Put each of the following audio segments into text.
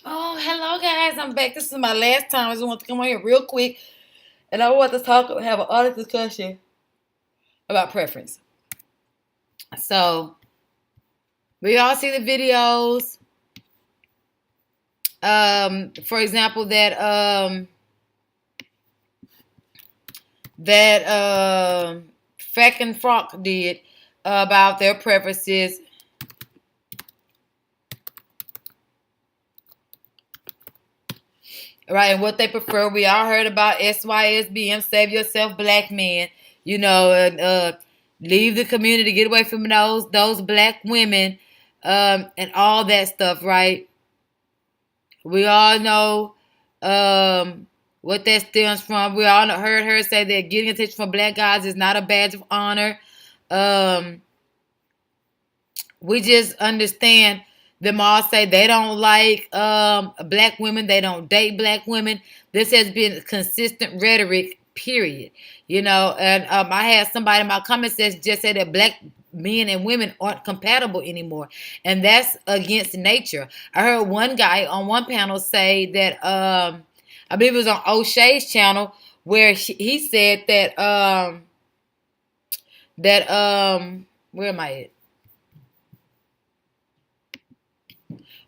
Oh, hello guys, I'm back. This is my last time. I just want to come on here real quick and I want to have an honest discussion about preference. So, we all see the videos. For example, that Feck and Frock did about their preferences. Right, and what they prefer. We all heard about SYSBM, Save Yourself, Black Men, and leave the community, get away from those black women, and all that stuff, right? We all know what that stems from. We all heard her say that getting attention from black guys is not a badge of honor. We just understand them all say they don't like black women. They don't date black women. This has been consistent rhetoric, period. And I had somebody in my comments that just said that black men and women aren't compatible anymore. And that's against nature. I heard one guy on one panel say that, I believe it was on O'Shea's channel, where he said where am I at?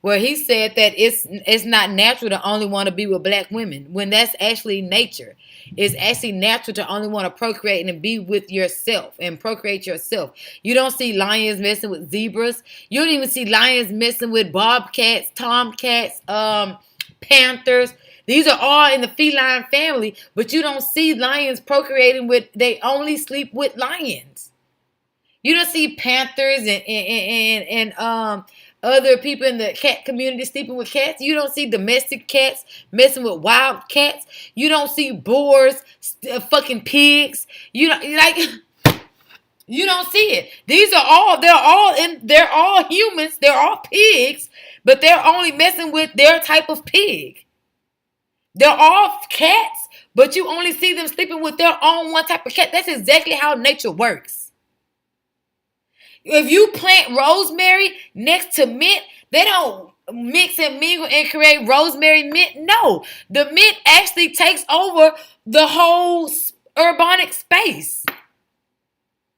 Where he said that it's not natural to only want to be with black women, when that's actually nature. It's actually natural to only want to procreate and be with yourself and procreate yourself. You don't see lions messing with zebras. You don't even see lions messing with bobcats, tomcats, panthers. These are all in the feline family, but you don't see lions procreating with, they only sleep with lions. You don't see panthers and other people in the cat community sleeping with cats. You don't see domestic cats messing with wild cats. You don't see boars fucking pigs. You don't you don't see it. They're all humans. They're all pigs, but they're only messing with their type of pig. They're all cats, but you only see them sleeping with their own one type of cat. That's exactly how nature works. If you plant rosemary next to mint, they don't mix and mingle and create rosemary mint. No, the mint actually takes over the whole urbanic space.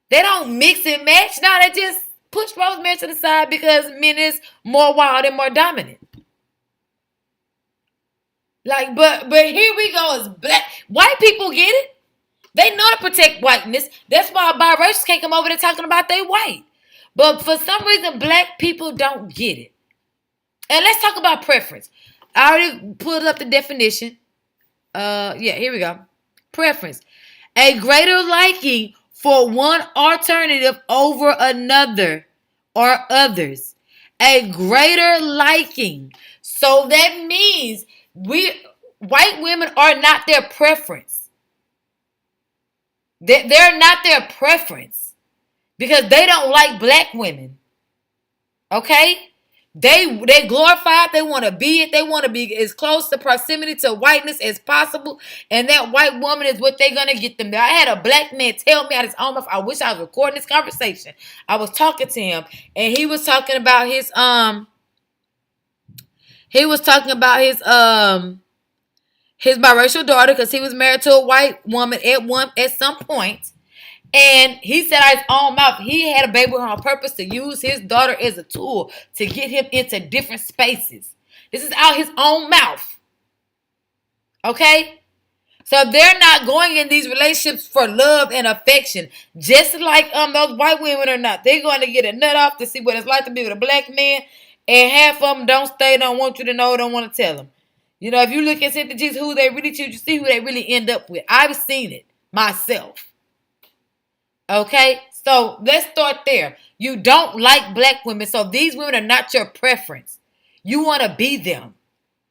They don't mix and match. No, they just push rosemary to the side because mint is more wild and more dominant. But here we go as black. White people get it. They know to protect whiteness. That's why biracials can't come over there talking about they white. But for some reason, black people don't get it. And let's talk about preference. I already pulled up the definition. Here we go. Preference. A greater liking for one alternative over another or others. A greater liking. So that means white women are not their preference. They're not their preference. Because they don't like black women. Okay? They glorify it. They want to be it. They want to be as close to proximity to whiteness as possible. And that white woman is what they're going to get them there. I had a black man tell me out his own mouth. I wish I was recording this conversation. I was talking to him. And he was talking about his biracial daughter, because he was married to a white woman at some point. And he said out his own mouth, he had a baby with her on purpose to use his daughter as a tool to get him into different spaces. This is out his own mouth. Okay? So they're not going in these relationships for love and affection. Just like those white women are not. They're going to get a nut off to see what it's like to be with a black man. And half of them don't stay, don't want you to know, don't want to tell them. If you look at CynthiaG, who they really choose, you see who they really end up with. I've seen it myself. Okay, so let's start there. You don't like black women, so these women are not your preference. You want to be them.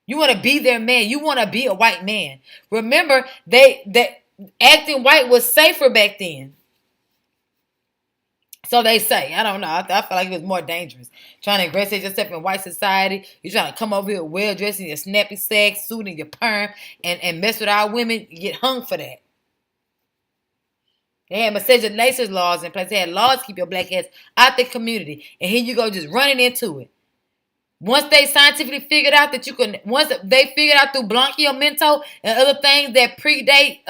You want to be their man. You want to be a white man. Remember, that acting white was safer back then. So they say. I don't know. I feel like it was more dangerous. Trying to ingratiate yourself in white society. You're trying to come over here well dressed in your snappy sack suit and your perm and mess with our women. You get hung for that. They had miscegenation laws in place. They had laws to keep your black ass out the community. And here you go just running into it. Once they scientifically figured out that you can, once they figured out through mental and other things that predate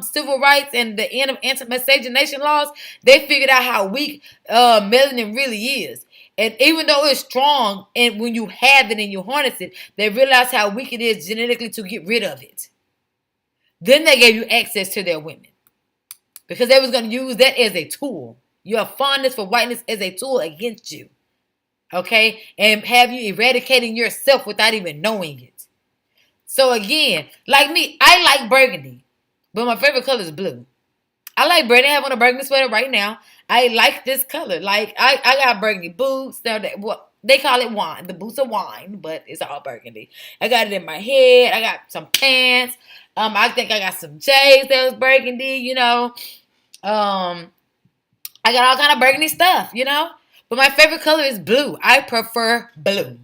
civil rights and the end of anti-miscegenation laws, they figured out how weak melanin really is. And even though it's strong, and when you have it and you harness it, they realize how weak it is genetically to get rid of it. Then they gave you access to their women because they was going to use that as a tool. Your fondness for whiteness as a tool against you. Okay? And have you eradicating yourself without even knowing it. So again, like me, I like burgundy, but my favorite color is blue. I like burgundy. I have on a burgundy sweater right now. I like this color. Like, I got burgundy boots. They call it wine. The boots are wine, but it's all burgundy. I got it in my head. I got some pants. I think I got some J's that was burgundy, you know. I got all kind of burgundy stuff, you know. But my favorite color is blue. I prefer blue.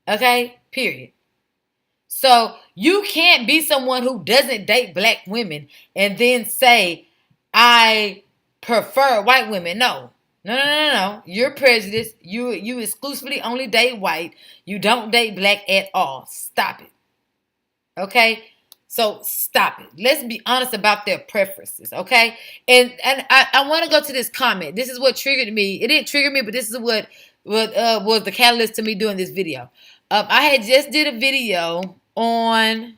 Okay? Period. So you can't be someone who doesn't date black women and then say, I prefer white women. No. No. You're prejudiced. You exclusively only date white. You don't date black at all. Stop it. Okay? So stop it. Let's be honest about their preferences, okay? And I want to go to this comment. This is what triggered me. It didn't trigger me, but this is what was the catalyst to me doing this video. I had just did a video on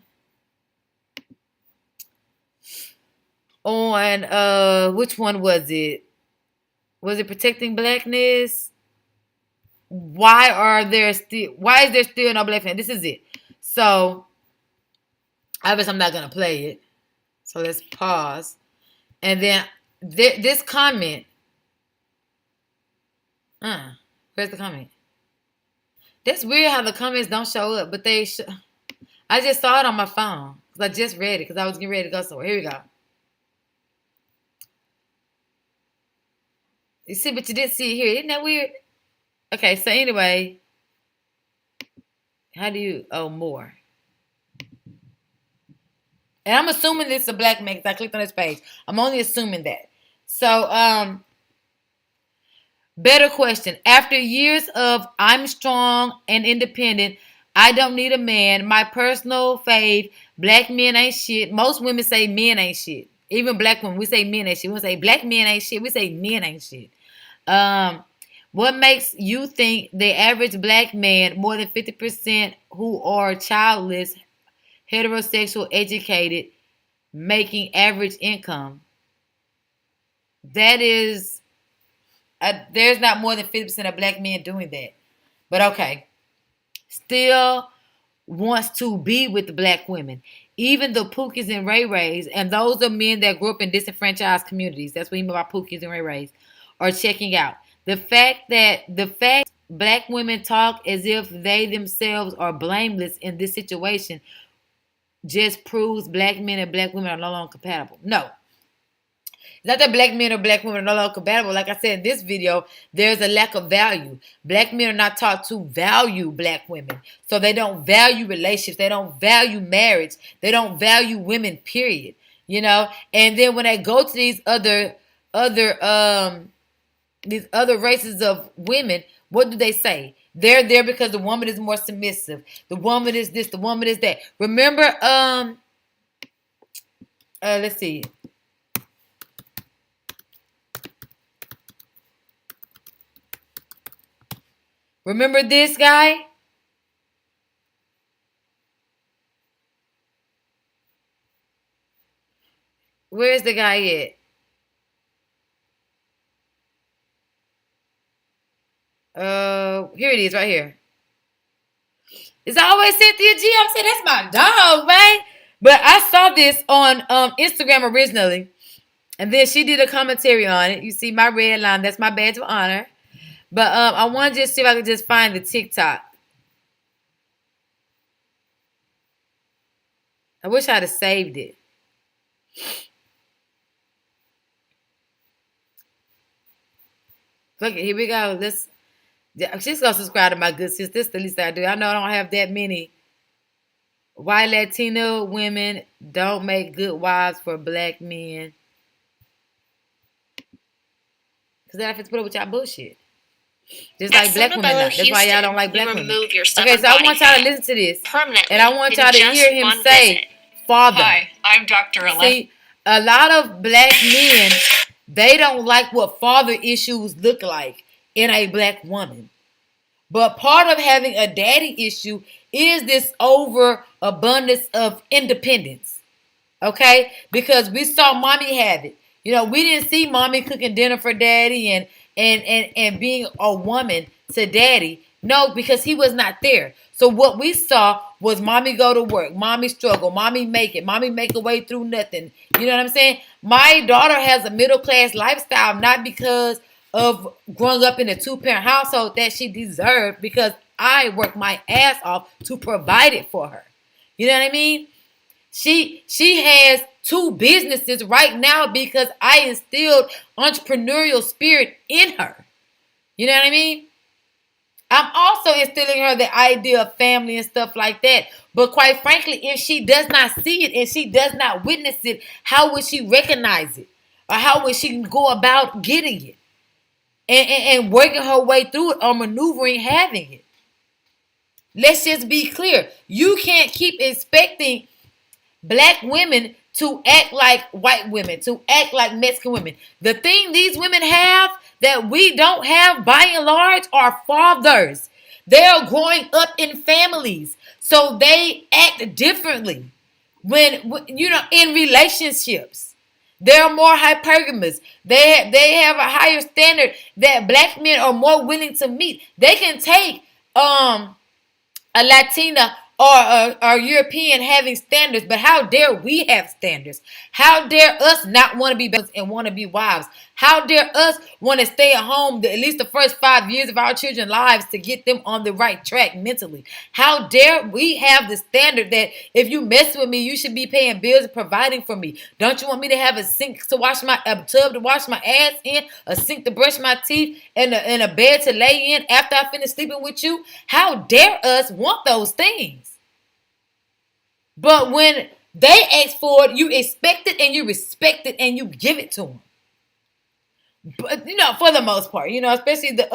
which one was it? Was it protecting blackness? Why is there still no black fan? This is it. So obviously, I'm not going to play it. So let's pause. And then this comment. Where's the comment? That's weird how the comments don't show up. But they I just saw it on my phone. Because I just read it. Because I was getting ready to go somewhere. Here we go. You see, but you didn't see it here. Isn't that weird? Okay, so anyway. How do you... Oh, more. And I'm assuming this is a black man because I clicked on his page. I'm only assuming that. So, better question. After years of I'm strong and independent, I don't need a man. My personal fave, black men ain't shit. Most women say men ain't shit. Even black women, we say men ain't shit. We don't say black men ain't shit. We say men ain't shit. What makes you think the average black man, more than 50% who are childless, heterosexual, educated, making average income? That is, there's not more than 50% of black men doing that. But okay. Still wants to be with the black women. Even the Pookies and Ray Rays, and those are men that grew up in disenfranchised communities. That's what he mean by Pookies and Ray Rays, are checking out. The fact black women talk as if they themselves are blameless in this situation just proves black men and black women are no longer compatible. No. It's not that black men or black women are no longer compatible. Like I said in this video, there's a lack of value. Black men are not taught to value black women. So they don't value relationships. They don't value marriage. They don't value women, period. You know? And then when they go to these other races of women, what do they say? They're there because the woman is more submissive. The woman is this, the woman is that. Remember, let's see. Remember this guy? Where's the guy at? Here it is, right here. It's always CynthiaG. I'm saying that's my dog, man. But I saw this on Instagram originally, and then she did a commentary on it. You see my red line. That's my badge of honor. But I want to just see if I can just find the TikTok. I wish I'd have saved it. Look, here we go. She's gonna subscribe to my good sis. This is the least I do. I know I don't have that many. Why Latino women don't make good wives for black men? Because I have to put up with y'all bullshit. Just like black women not. That's why y'all don't like black women. Okay, so I want y'all to listen to this. And I want y'all to hear him say, Father. Hi, I'm Dr. Alexa. See, a lot of black men, they don't like what father issues look like in a black woman. But part of having a daddy issue is this overabundance of independence. Okay? Because we saw mommy have it. You know, we didn't see mommy cooking dinner for daddy and being a woman to daddy. No, because he was not there. So what we saw was mommy go to work, mommy struggle, mommy make it, mommy make a way through nothing. You know what I'm saying? My daughter has a middle class lifestyle, not because of growing up in a 2-parent household that she deserved, because I worked my ass off to provide it for her. You know what I mean? She has 2 businesses right now because I instilled entrepreneurial spirit in her. You know what I mean? I'm also instilling her the idea of family and stuff like that. But quite frankly, if she does not see it and she does not witness it, how would she recognize it? Or how would she go about getting it? And working her way through it or maneuvering having it. Let's just be clear. You can't keep expecting black women to act like white women, to act like Mexican women. The thing these women have that we don't have by and large are fathers. They're growing up in families, so they act differently when you know, in relationships. They're more hypergamous. They have a higher standard that black men are more willing to meet. They can take a Latina or a European having standards, but how dare we have standards? How dare us not want to be husbands and want to be wives? How dare us want to stay at home at least the first 5 years of our children's lives to get them on the right track mentally? How dare we have the standard that if you mess with me, you should be paying bills and providing for me? Don't you want me to have a sink to wash a tub to wash my ass in, a sink to brush my teeth, and a bed to lay in after I finish sleeping with you? How dare us want those things? But when they ask for it, you expect it and you respect it and you give it to them. But you know, for the most part, you know, especially the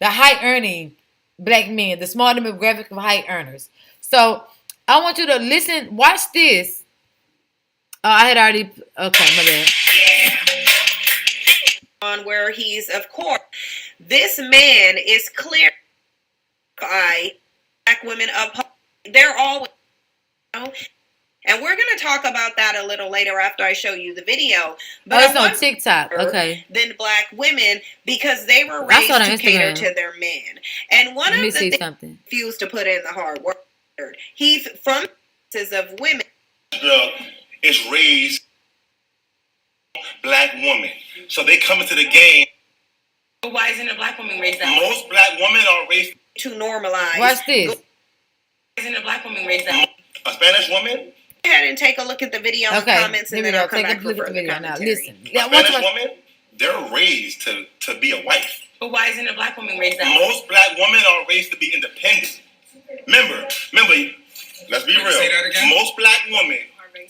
high earning black men, the small demographic of high earners. So I want you to listen, watch this. Oh, I had already, okay, my bad. On where he's, of course, this man is clear by black women of, they're always, you know, and we're going to talk about that a little later after I show you the video. But it's on TikTok, okay. Than black women because they were raised to cater to their men. And one of the things he refused to put in the hard work. He's from of women. Girl is raised black woman, so they come into the game. Why isn't a black woman raised that? Most black women are raised to normalize. Watch this. Why isn't a black woman raised that? A Spanish woman. Go ahead and take a look at the video and comments, and then I'll come back for further commentary. Now, listen. A Spanish woman, they're raised to be a wife. But why isn't a black woman raised that? Most black women are raised to be independent. Remember, let's be real. Say that again? Most black women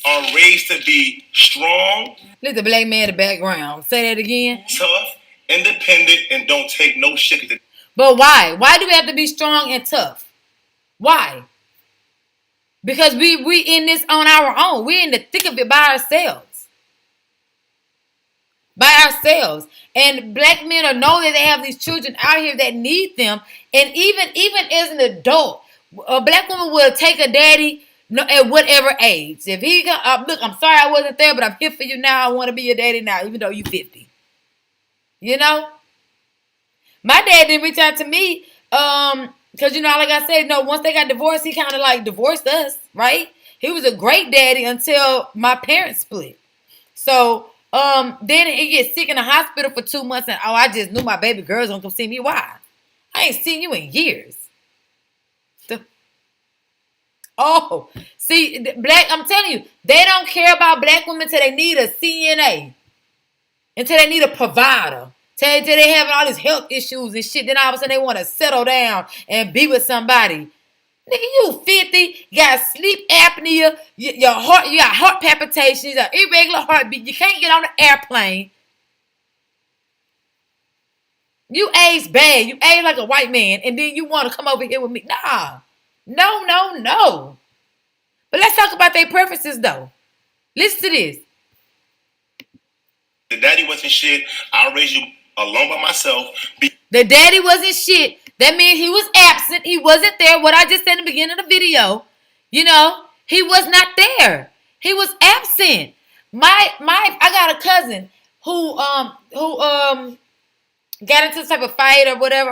are raised to be strong. Look at the black man in the background. Say that again. Tough, independent, and don't take no shit. But why? Why do we have to be strong and tough? Why? Because we in this on our own. We're in the thick of it by ourselves. By ourselves. And black men know that they have these children out here that need them. And even as an adult, a black woman will take a daddy at whatever age. If he look, I'm sorry I wasn't there, but I'm here for you now. I want to be your daddy now, even though you're 50. You know? My dad didn't reach out to me, because, you know, like I said, no, once they got divorced, he kind of like divorced us, right? He was a great daddy until my parents split. So, then he gets sick in the hospital for 2 months, and I just knew my baby girl's gonna come see me. Why? I ain't seen you in years. See, I'm telling you, they don't care about black women till they need a CNA, until they need a provider. Till they having all these health issues and shit. Then all of a sudden they want to settle down and be with somebody. Nigga, you 50, you got sleep apnea, your heart, you got heart palpitations, an irregular heartbeat. You can't get on the airplane. You age bad. You age like a white man, and then you want to come over here with me. Nah. No. But let's talk about their preferences, though. Listen to this. The daddy wasn't shit. I raised you alone by myself. The daddy wasn't shit. That means he was absent. He wasn't there. What I just said in the beginning of the video. You know, he was not there. He was absent. I got a cousin who got into some type of fight or whatever.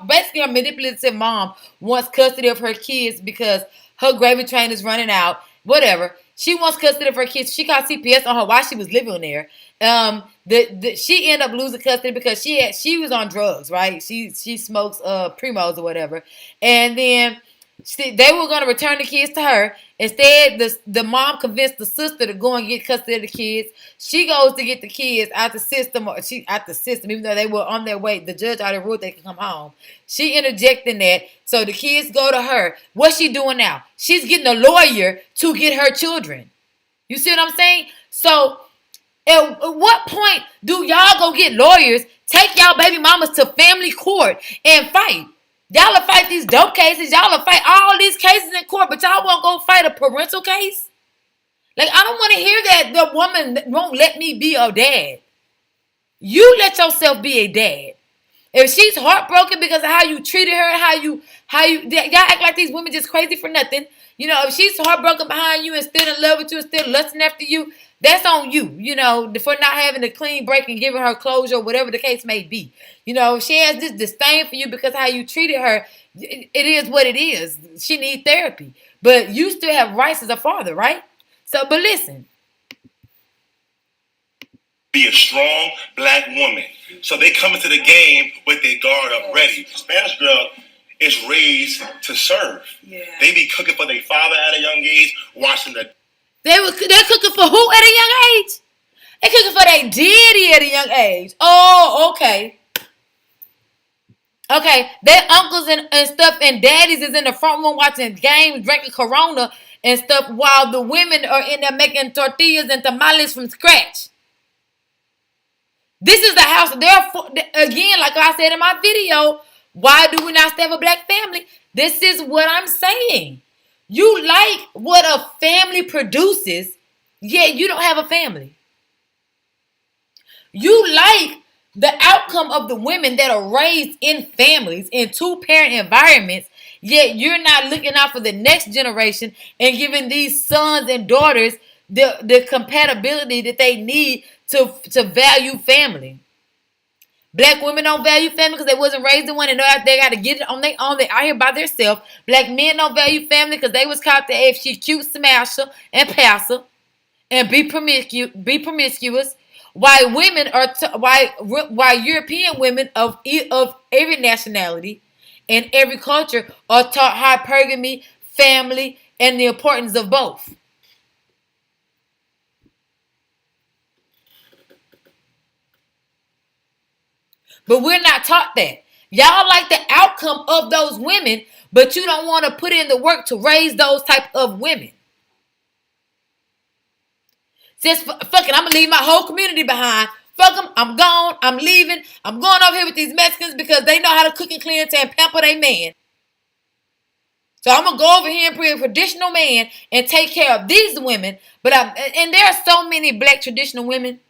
Basically her manipulative mom wants custody of her kids because her gravy train is running out. Whatever. She wants custody of her kids. She called CPS on her while she was living there. She ended up losing custody because she was on drugs, right? She smokes primos or whatever, and then they were going to return the kids to her. Instead, the mom convinced the sister to go and get custody of the kids. She goes to get the kids out the system, even though they were on their way. The judge already ruled they could come home. She interjecting that, so the kids go to her. What's she doing now? She's getting a lawyer to get her children. You see what I'm saying? So, at what point do y'all go get lawyers, take y'all baby mamas to family court and fight? Y'all will fight these dope cases. Y'all will fight all these cases in court, but y'all won't go fight a parental case? Like, I don't want to hear that the woman won't let me be a dad. You let yourself be a dad. If she's heartbroken because of how you treated her, y'all act like these women just crazy for nothing. You know, if she's heartbroken behind you and still in love with you and still lusting after you, that's on you, you know, for not having a clean break and giving her closure, whatever the case may be. You know, if she has this disdain for you because how you treated her, it is what it is. She needs therapy. But you still have rights as a father, right? So, but listen. Be a strong black woman. So they come into the game with their guard up ready. Spanish girl is raised to serve. Yeah. They be cooking for their father at a young age, watching the... They're cooking for who at a young age? They're cooking for their daddy at a young age. Oh, okay. Okay, their uncles and stuff and daddies is in the front room watching games, drinking Corona and stuff while the women are in there making tortillas and tamales from scratch. This is the house. Therefore, again, like I said in my video, why do we not still have a black family? This is what I'm saying. You like what a family produces, yet you don't have a family. You like the outcome of the women that are raised in families, in two-parent environments, yet you're not looking out for the next generation and giving these sons and daughters the compatibility that they need to value family. Black women don't value family because they wasn't raised in one and know they got to get it on their own. They out here by themselves. Black men don't value family because they was caught that if she cute, smash her and pass her and be promiscuous. While women are while European women of every nationality and every culture are taught hypergamy, family, and the importance of both. But we're not taught that. Y'all like the outcome of those women, but you don't want to put in the work to raise those type of women. Just fuck it, I'm going to leave my whole community behind. Fuck them, I'm gone, I'm leaving. I'm going over here with these Mexicans because they know how to cook and clean and pamper their man. So I'm going to go over here and be a traditional man and take care of these women. And there are so many black traditional women.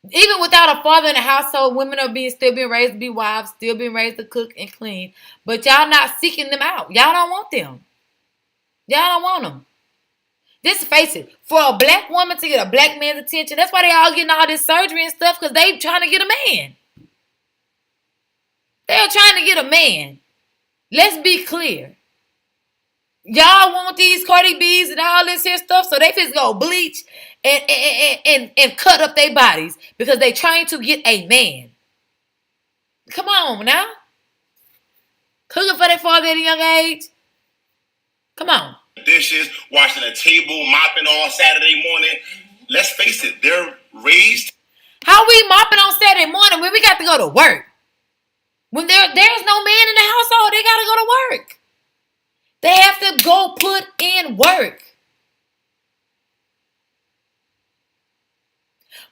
Even without a father in the household, women are still being raised to be wives, still being raised to cook and clean. But y'all not seeking them out. Y'all don't want them. Y'all don't want them. Just face it. For a black woman to get a black man's attention, that's why they all getting all this surgery and stuff, because they trying to get a man. They're trying to get a man. Let's be clear. Y'all want these Cardi B's and all this here stuff, so they just go bleach and cut up their bodies because they trying to get a man. Come on now. Cooking for their father at a young age. Come on. Dishes, washing the table, mopping all Saturday morning. Let's face it, they're raised. How we mopping on Saturday morning when we got to go to work? When there's no man in the household, they got to go to work. They have to go put in work.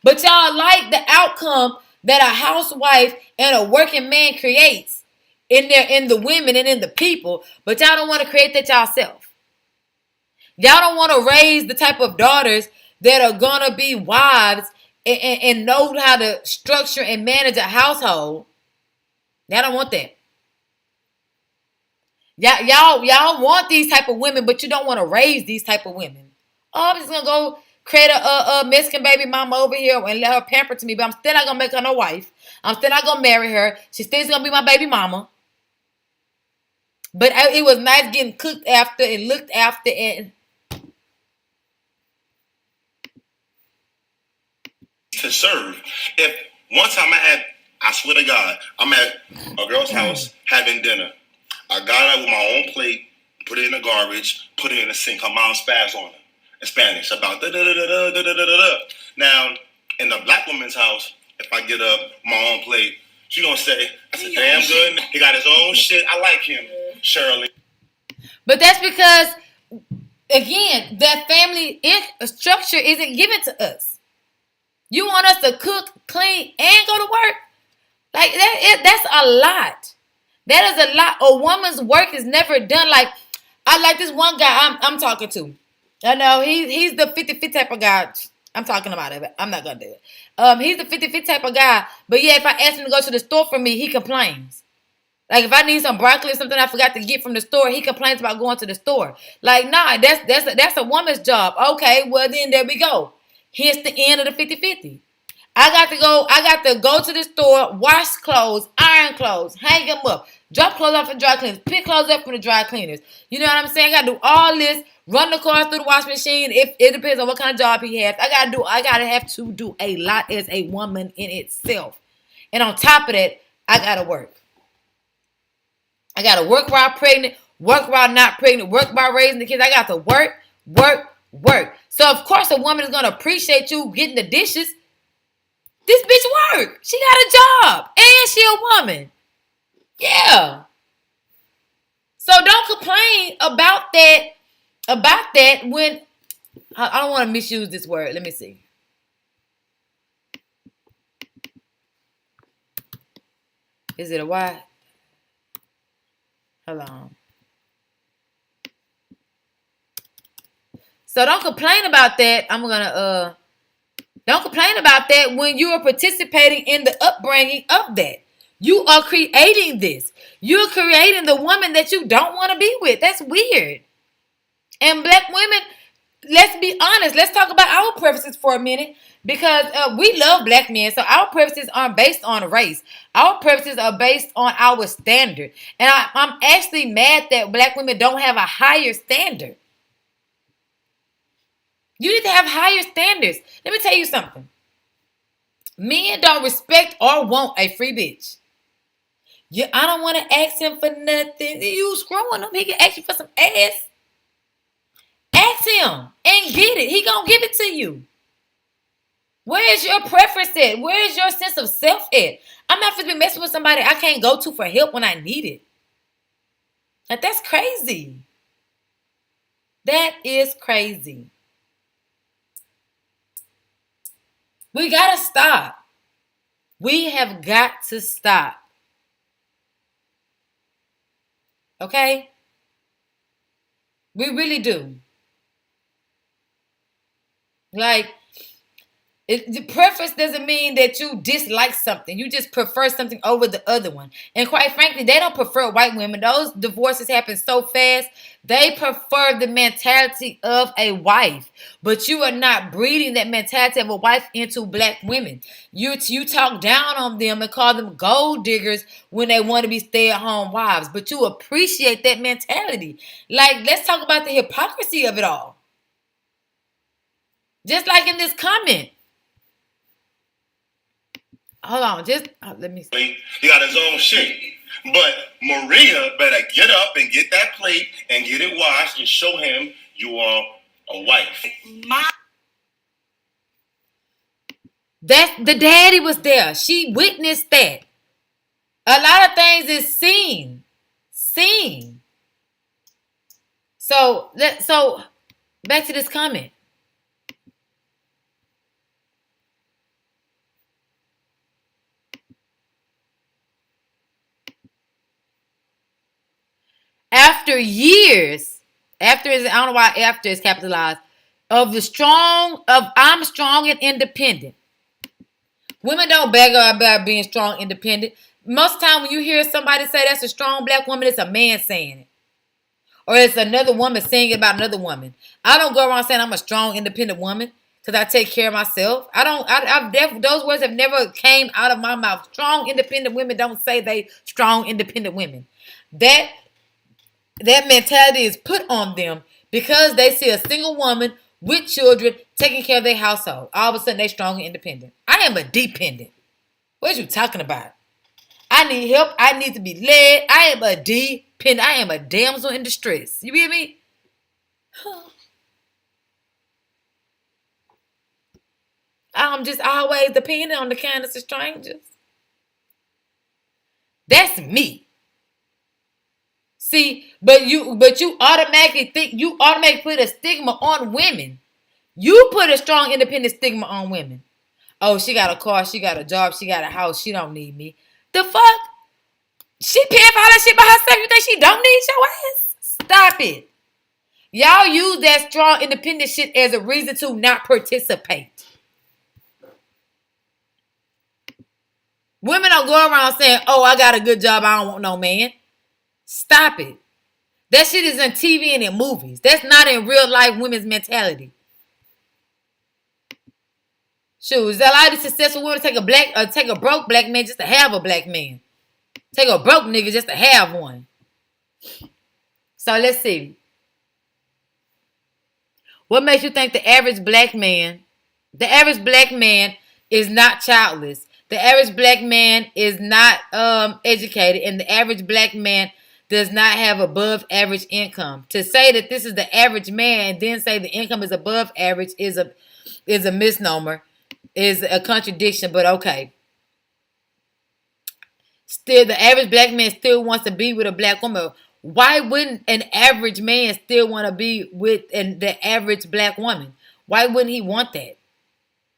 But y'all like the outcome that a housewife and a working man creates in the women and in the people, but y'all don't want to create that yourself. Y'all don't want to raise the type of daughters that are gonna be wives and know how to structure and manage a household. Y'all don't want that. Y'all want these type of women, but you don't want to raise these type of women. Oh, I'm just gonna go create a Mexican baby mama over here and let her pamper to me, but I'm still not gonna make her no wife. I'm still not gonna marry her. She's still gonna be my baby mama. But it was nice getting cooked after and looked after and to serve. If one time I swear to God, I'm at a girl's house having dinner. I got out with my own plate, put it in the garbage, put it in the sink. Her mom spazzed on her in Spanish about da da da da da da da da. Now, in the black woman's house, if I get up my own plate, she gonna say, "That's a damn good. He got his own shit. I like him, Shirley." But that's because, again, that family structure isn't given to us. You want us to cook, clean, and go to work? Like that's a lot. That is a lot. A woman's work is never done. Like, I like this one guy I'm talking to. I know he's the 50-50 type of guy. I'm talking about it. I'm not gonna do it. He's the 50-50 type of guy. But yeah, if I ask him to go to the store for me, he complains. Like, if I need some broccoli or something I forgot to get from the store, he complains about going to the store. Like, nah, that's a woman's job. Okay, well then there we go. Here's the end of the 50-50. I got to go to the store, wash clothes, iron clothes, hang them up, drop clothes off from dry cleaners, pick clothes up from the dry cleaners. You know what I'm saying? I got to do all this, run the cars through the washing machine. If it depends on what kind of job he has. I got to have to do a lot as a woman in itself. And on top of that, I got to work. I got to work while I'm pregnant, work while I'm not pregnant, work while raising the kids. I got to work. So, of course, a woman is going to appreciate you getting the dishes. This bitch work. She got a job. And she a woman. Yeah. So don't complain about that when... I don't want to misuse this word. Let me see. Is it a Y? Hold on. So don't complain about that. Don't complain about that when you are participating in the upbringing of that. You are creating this. You're creating the woman that you don't want to be with. That's weird. And black women, let's be honest. Let's talk about our preferences for a minute. Because we love black men. So our preferences aren't based on race. Our preferences are based on our standard. And I'm actually mad that black women don't have a higher standard. You need to have higher standards. Let me tell you something. Men don't respect or want a free bitch. I don't want to ask him for nothing. You screwing him. He can ask you for some ass. Ask him and get it. He gonna give it to you. Where is your preference at? Where is your sense of self at? I'm not supposed to be messing with somebody I can't go to for help when I need it. Like, that's crazy. That is crazy. We gotta stop. We have got to stop. Okay? We really do. Like, the preference doesn't mean that you dislike something. You just prefer something over the other one. And quite frankly, they don't prefer white women. Those divorces happen so fast. They prefer the mentality of a wife. But you are not breeding that mentality of a wife into black women. You talk down on them and call them gold diggers when they want to be stay-at-home wives. But you appreciate that mentality. Like, let's talk about the hypocrisy of it all. Just like in this comment. Hold on, let me see. He got his own shit. But Maria better get up and get that plate and get it washed and show him you are a wife. The daddy was there. She witnessed that. A lot of things is seen. So back to this comment. after years, after is I don't know why after is capitalized, of I'm strong and independent. Women don't beg about being strong, independent. Most of the time when you hear somebody say that's a strong black woman, it's a man saying it. Or it's another woman saying it about another woman. I don't go around saying I'm a strong, independent woman because I take care of myself. Those words have never came out of my mouth. Strong, independent women don't say they strong, independent women. That mentality is put on them because they see a single woman with children taking care of their household. All of a sudden, they strong and independent. I am a dependent. What are you talking about? I need help. I need to be led. I am a dependent. I am a damsel in distress. You hear me? I'm just always dependent on the kindness of strangers. That's me. See, but you automatically put a stigma on women. You put a strong, independent stigma on women. Oh, she got a car, she got a job, she got a house, she don't need me. The fuck? She paying for all that shit by herself. You think she don't need your ass? Stop it. Y'all use that strong, independent shit as a reason to not participate. Women don't go around saying, oh, I got a good job, I don't want no man. Stop it. That shit is in TV and in movies. That's not in real life women's mentality. Shoot, is a lot of successful women take a broke black man just to have a black man. Take a broke nigga just to have one. So let's see. What makes you think the average black man is not childless? The average black man is not educated, and the average black man does not have above average income. To say that this is the average man and then say the income is above average is a misnomer, is a contradiction, but okay. Still, the average black man still wants to be with a black woman. Why wouldn't an average man still want to be with the average black woman? Why wouldn't he want that?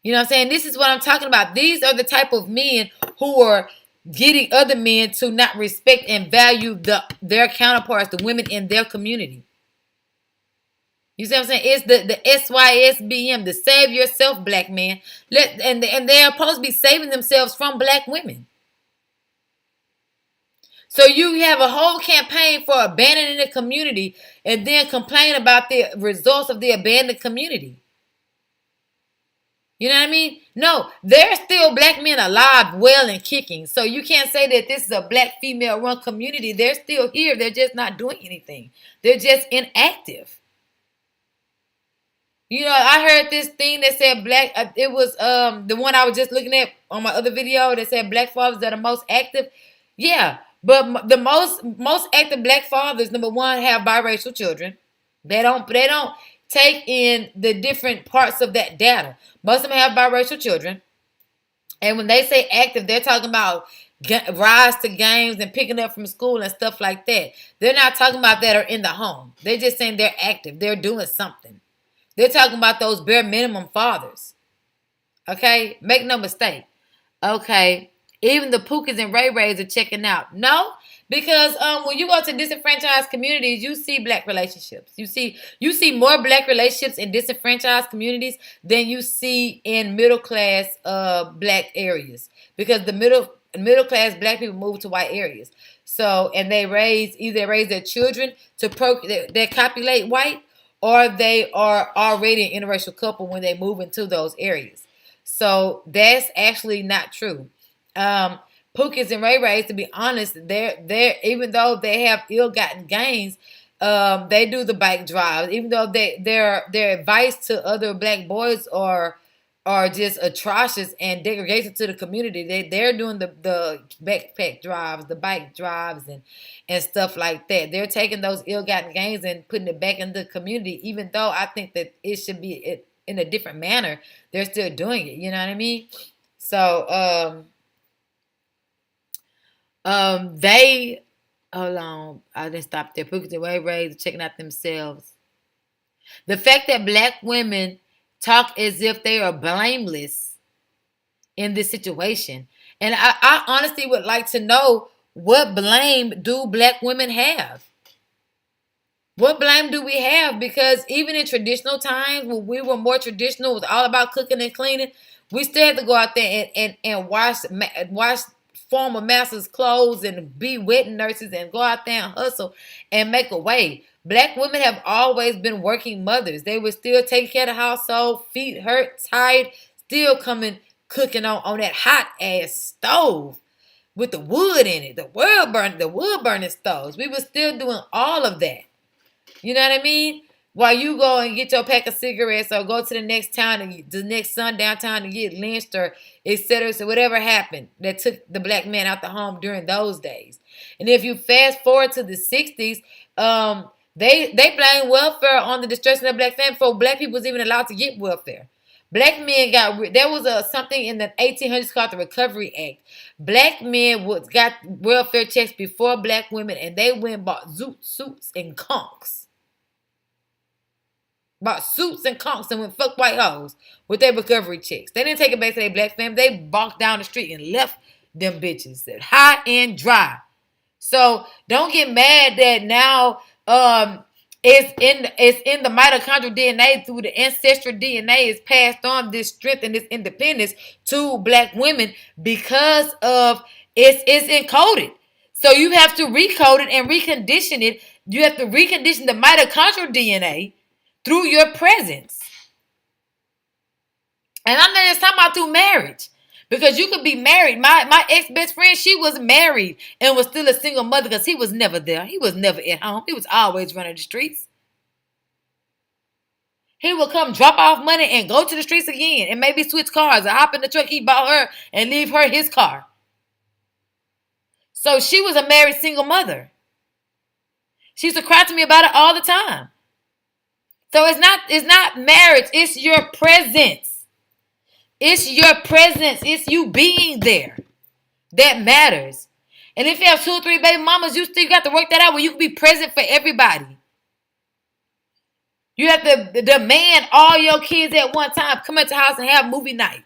You know what I'm saying? This is what I'm talking about. These are the type of men who are getting other men to not respect and value their counterparts, the women in their community. You see what I'm saying? It's the SYSBM, the save yourself black man. And they're supposed to be saving themselves from black women. So you have a whole campaign for abandoning the community and then complain about the results of the abandoned community. You know what I mean? No, there's still black men alive, well, and kicking. So you can't say that this is a black female-run community. They're still here. They're just not doing anything. They're just inactive. You know, I heard this thing that said it was the one I was just looking at on my other video that said black fathers are the most active. Yeah, but the most active black fathers, number one, have biracial children. They don't take in the different parts of that data. Most of them have biracial children. And when they say active, they're talking about rise to games and picking up from school and stuff like that. They're not talking about that or in the home. They're just saying they're active. They're doing something. They're talking about those bare minimum fathers. Okay? Make no mistake. Okay? Even the Pookies and Ray Rays are checking out. No? Because when you go to disenfranchised communities, you see black relationships. You see more black relationships in disenfranchised communities than you see in middle class black areas. Because the middle class black people move to white areas. So and they raise their children to they copulate white, or they are already an interracial couple when they move into those areas. So that's actually not true. Pookies and Ray Rays, to be honest, they're even though they have ill-gotten gains, they do the bike drives. Even though their advice to other black boys are just atrocious and degradation to the community. They're doing the backpack drives, the bike drives, and stuff like that. They're taking those ill-gotten gains and putting it back in the community. Even though I think that it should be in a different manner, they're still doing it. You know what I mean? So they hold on. I didn't stop there. Pookies and Ray Rays are checking out themselves. The fact that black women talk as if they are blameless in this situation. And I honestly would like to know, what blame do black women have? What blame do we have? Because even in traditional times, when we were more traditional, it was all about cooking and cleaning. We still had to go out there and wash former masters' clothes and be wedding nurses and go out there and hustle and make a way. Black women have always been working mothers. They were still taking care of the household, feet hurt, tired, still coming cooking on that hot ass stove with the wood in it, the wood burning stoves. We were still doing all of that. You know what I mean? While you go and get your pack of cigarettes or go to the next town and the next sundown town to get lynched or etc. So whatever happened that took the black man out the home during those days. And if you fast forward to the 60s, they blame welfare on the destruction of black family before black people was even allowed to get welfare. Black men there was something in the 1800s called the Recovery Act. Black men got welfare checks before black women, and they went and bought suits and conks. Bought suits and conks and went fuck white hoes with their recovery checks. They didn't take it back to their black family. They walked down the street and left them bitches that high and dry. So don't get mad that now it's in the mitochondrial DNA through the ancestral DNA is passed on this strength and this independence to black women because of it's encoded. So you have to recode it and recondition it. You have to recondition the mitochondrial DNA through your presence. And I'm not just talking about through marriage. Because you could be married. My ex-best friend, she was married and was still a single mother because he was never there. He was never at home. He was always running the streets. He would come drop off money and go to the streets again and maybe switch cars or hop in the truck he bought her and leave her his car. So she was a married single mother. She used to cry to me about it all the time. So it's not marriage. It's your presence. It's your presence. It's you being there. That matters. And if you have 2 or 3 baby mamas, you still got to work that out where you can be present for everybody. You have to demand all your kids at one time come into the house and have movie night.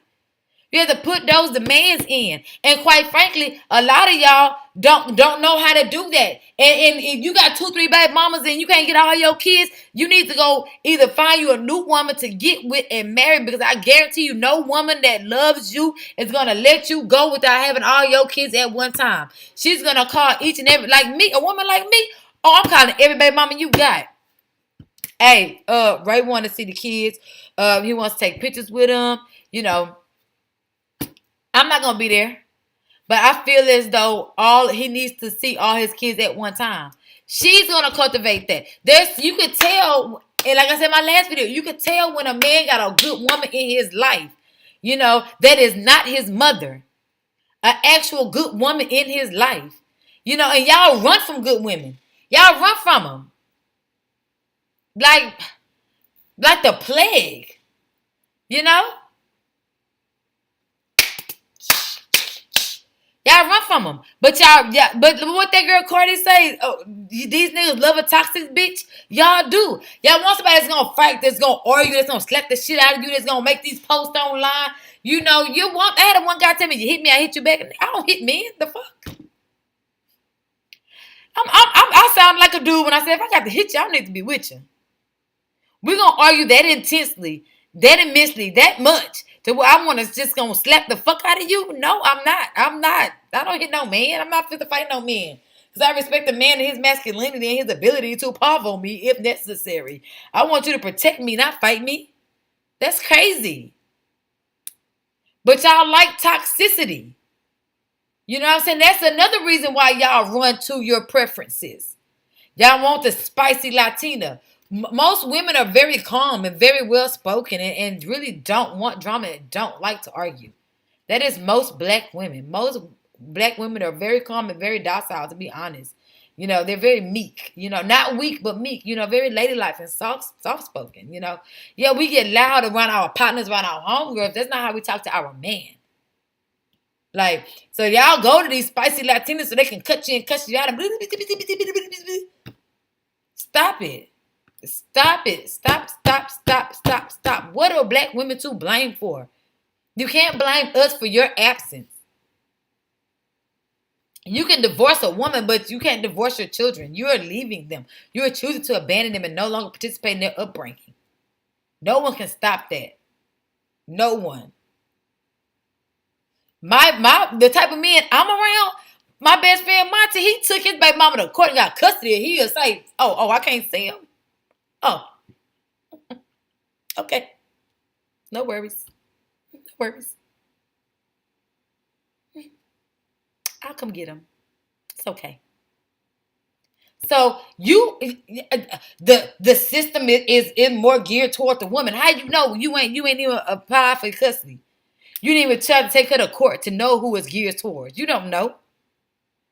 You have to put those demands in. And quite frankly, a lot of y'all don't know how to do that. And if you got 2, 3 baby mamas and you can't get all your kids, you need to go either find you a new woman to get with and marry, because I guarantee you no woman that loves you is going to let you go without having all your kids at one time. She's going to call each and every, like me, a woman like me, oh, I'm calling every baby mama you got. Hey, Ray want to see the kids. He wants to take pictures with them, you know. I'm not going to be there. But I feel as though he needs to see all his kids at one time. She's going to cultivate that. You could tell, and like I said in my last video, you could tell when a man got a good woman in his life, you know, that is not his mother. An actual good woman in his life. You know, and y'all run from good women. Y'all run from them. Like the plague. You know? Y'all run from them. But what that girl Cardi say, oh, these niggas love a toxic bitch. Y'all do. Y'all want somebody that's gonna fight, that's gonna argue, that's gonna slap the shit out of you, that's gonna make these posts online. You know, I had one guy tell me, you hit me, I hit you back. I don't hit men. The fuck? I sound like a dude when I say, if I got to hit you, I need to be with you. We're gonna argue that intensely, that immensely, that much. To where I want to just gonna slap the fuck out of you? No, I'm not. I don't hit no man. I'm not fit to fight no man. Because I respect the man and his masculinity and his ability to pavo me if necessary. I want you to protect me, not fight me. That's crazy. But y'all like toxicity. You know what I'm saying? That's another reason why y'all run to your preferences. Y'all want the spicy Latina. Most women are very calm and very well spoken and really don't want drama and don't like to argue. That is most black women. Most black women are very calm and very docile, to be honest. You know, they're very meek. You know, not weak, but meek. You know, very ladylike and soft-spoken, you know. Yeah, we get loud around our partners, around our homegirls. That's not how we talk to our man. Like, so y'all go to these spicy Latinas so they can cut you and cuss you out. Stop it. Stop it. Stop. What are black women to blame for? You can't blame us for your absence. You can divorce a woman, but you can't divorce your children. You're leaving them. You're choosing to abandon them and no longer participate in their upbringing. No one can stop that. No one. The type of men I'm around, my best friend Monty, he took his baby mama to court and got custody. He'll say, oh, I can't see him. Oh, okay. No worries. No worries. I'll come get him. It's okay. So the system is more geared toward the woman. How you know you ain't even apply for custody? You didn't even try to take her to court to know who it's geared towards. You don't know.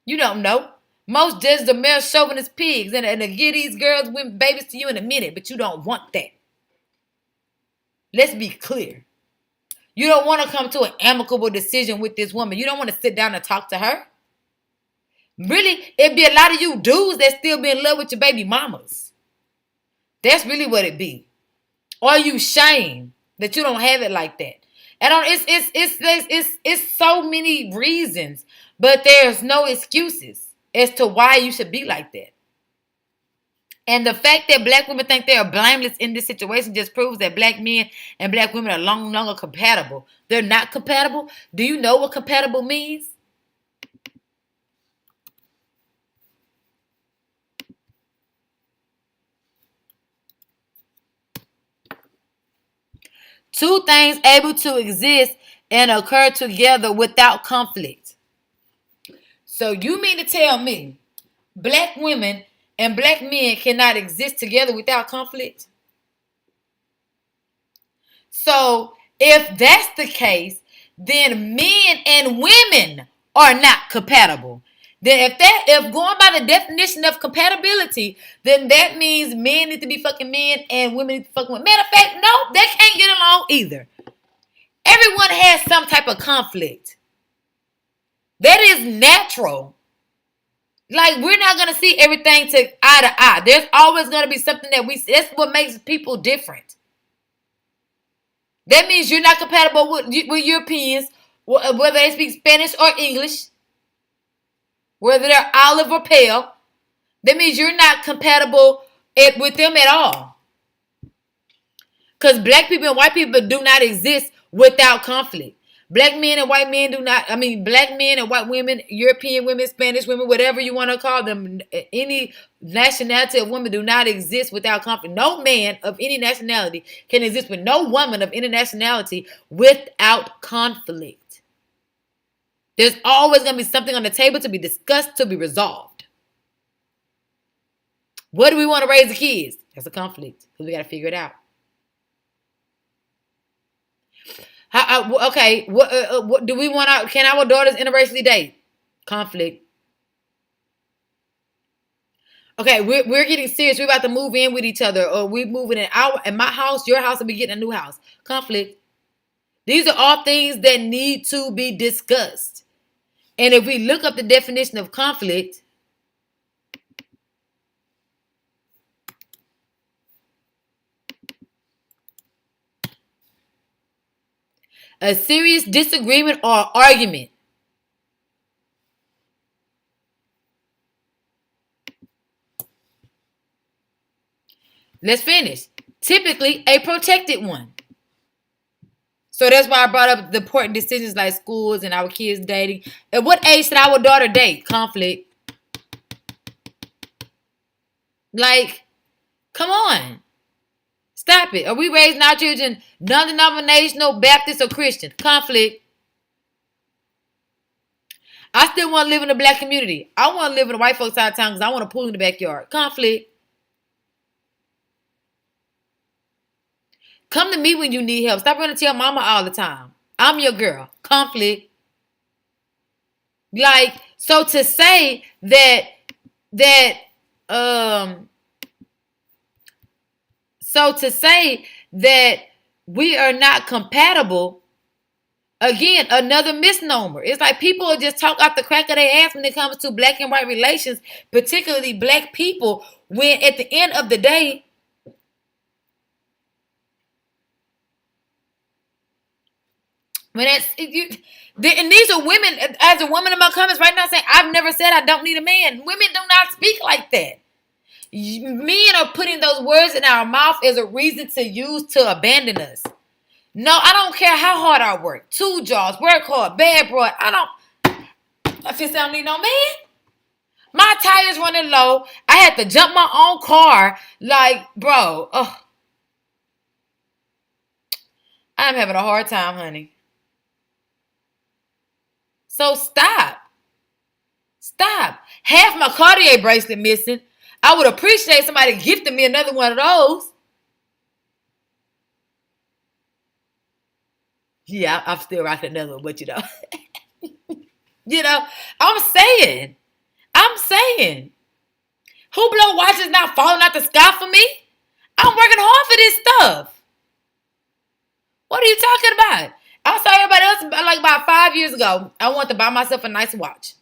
You don't know. Most judges are male chauvinist pigs, and they give these girls women babies to you in a minute, but you don't want that. Let's be clear. You don't want to come to an amicable decision with this woman. You don't want to sit down and talk to her. Really, it'd be a lot of you dudes that still be in love with your baby mamas. That's really what it be. Or you shame that you don't have it like that. And it's so many reasons, but there's no excuses as to why you should be like that. And the fact that black women think they are blameless in this situation just proves that black men and black women are no longer compatible. They're not compatible. Do you know what compatible means? Two things able to exist and occur together without conflict. So you mean to tell me black women and black men cannot exist together without conflict? So if that's the case, then men and women are not compatible. Then if going by the definition of compatibility, then that means men need to be fucking men and women need to fuck women. Matter of fact, no, they can't get along either. Everyone has some type of conflict. That is natural. Like, we're not going to see everything to eye to eye. There's always going to be something that that's what makes people different. That means you're not compatible with Europeans, whether they speak Spanish or English, whether they're olive or pale. That means you're not compatible with them at all. Because black people and white people do not exist without conflict. Black men and white men black men and white women, European women, Spanish women, whatever you want to call them, any nationality of women do not exist without conflict. No man of any nationality can exist with no woman of any nationality without conflict. There's always going to be something on the table to be discussed, to be resolved. What do we want to raise the kids? That's a conflict, because we got to figure it out. Okay, what do we want? Can our daughters interracially date? Conflict. Okay, we're getting serious. We're about to move in with each other, or we're moving in my house. Your house will be getting a new house. Conflict. These are all things that need to be discussed. And if we look up the definition of conflict, a serious disagreement or argument. Let's finish. Typically, a protected one. So that's why I brought up the important decisions like schools and our kids dating. At what age should our daughter date? Conflict. Like, come on. Stop it. Are we raising our children non-denominational, Baptist, or Christian? Conflict. I still want to live in a black community. I want to live in a white folks side of town because I want a pool in the backyard. Conflict. Come to me when you need help. Stop running to your mama all the time. I'm your girl. Conflict. Like, so to say that we are not compatible, again, another misnomer. It's like people just talk out the crack of their ass when it comes to black and white relations, particularly black people, when at the end of the day, When that's you, and these are women. As a woman in my comments right now saying, "I've never said I don't need a man." Women do not speak like that. Men are putting those words in our mouth as a reason to use to abandon us. No, I don't care how hard I work. 2 jobs, work hard, bad boy. I feel I don't need no man. My tires running low. I had to jump my own car. Like, bro, I'm having a hard time, honey. So stop. Stop. Half my Cartier bracelet missing. I would appreciate somebody gifting me another one of those. Yeah, I'm still rocking another one, but you know. I'm saying. Hublot watch is not falling out the sky for me. I'm working hard for this stuff. What are you talking about? I saw everybody else like about 5 years ago. I wanted to buy myself a nice watch.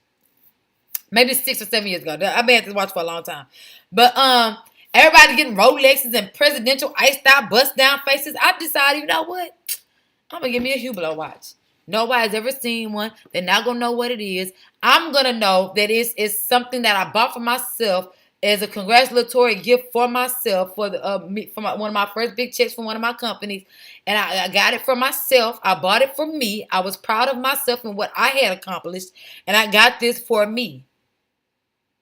Maybe 6 or 7 years ago. I've been at this watch for a long time. But everybody getting Rolexes and presidential iced out bust down faces. I decided, you know what? I'm going to give me a Hublot watch. Nobody's ever seen one. They're not going to know what it is. I'm going to know that it's something that I bought for myself as a congratulatory gift for myself for one of my first big checks from one of my companies. And I got it for myself. I bought it for me. I was proud of myself and what I had accomplished. And I got this for me.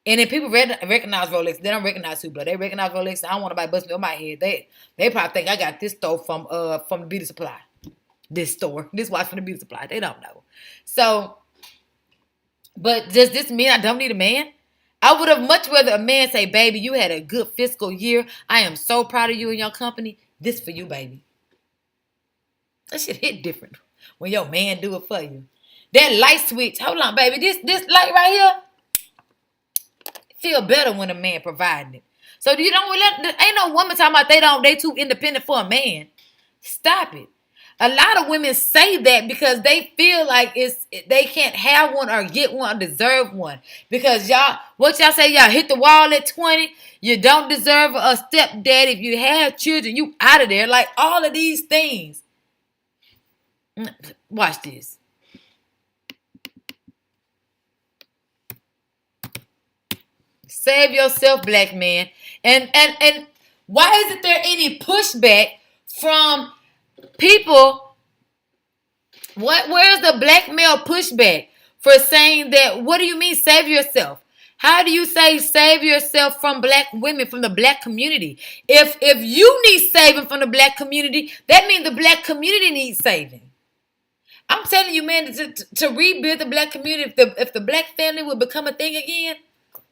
And then people recognize Rolex. They don't recognize Hublot. They recognize Rolex. I don't want nobody busting me on my head. They probably think I got this store from the beauty supply. This store. This watch from the beauty supply. They don't know. So, but does this mean I don't need a man? I would have much rather a man say, baby, you had a good fiscal year. I am so proud of you and your company. This for you, baby. That shit hit different when your man do it for you. That light switch. Hold on, baby. This light right here feel better when a man providing it. So you don't ain't no woman talking about they too independent for a man. Stop it. A lot of women say that because they feel like they can't have one or get one or deserve one. Because y'all say, y'all hit the wall at 20. You don't deserve a stepdad. If you have children, you out of there. Like all of these things. Watch this. Save yourself, black man. And why isn't there any pushback from people? Where's the black male pushback for saying that? What do you mean save yourself? How do you say save yourself from black women, from the black community? If you need saving from the black community, that means the black community needs saving. I'm telling you, man, to rebuild the black community, if the black family would become a thing again,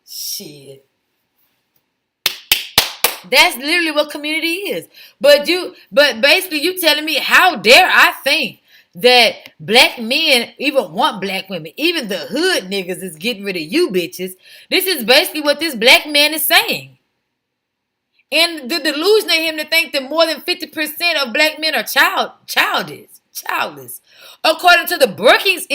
shit. That's literally what community is. But basically you telling me, how dare I think that black men even want black women? Even the hood niggas is getting rid of you bitches. This is basically what this black man is saying. And the delusion of him to think that more than 50% of black men are childless. According to the Brookings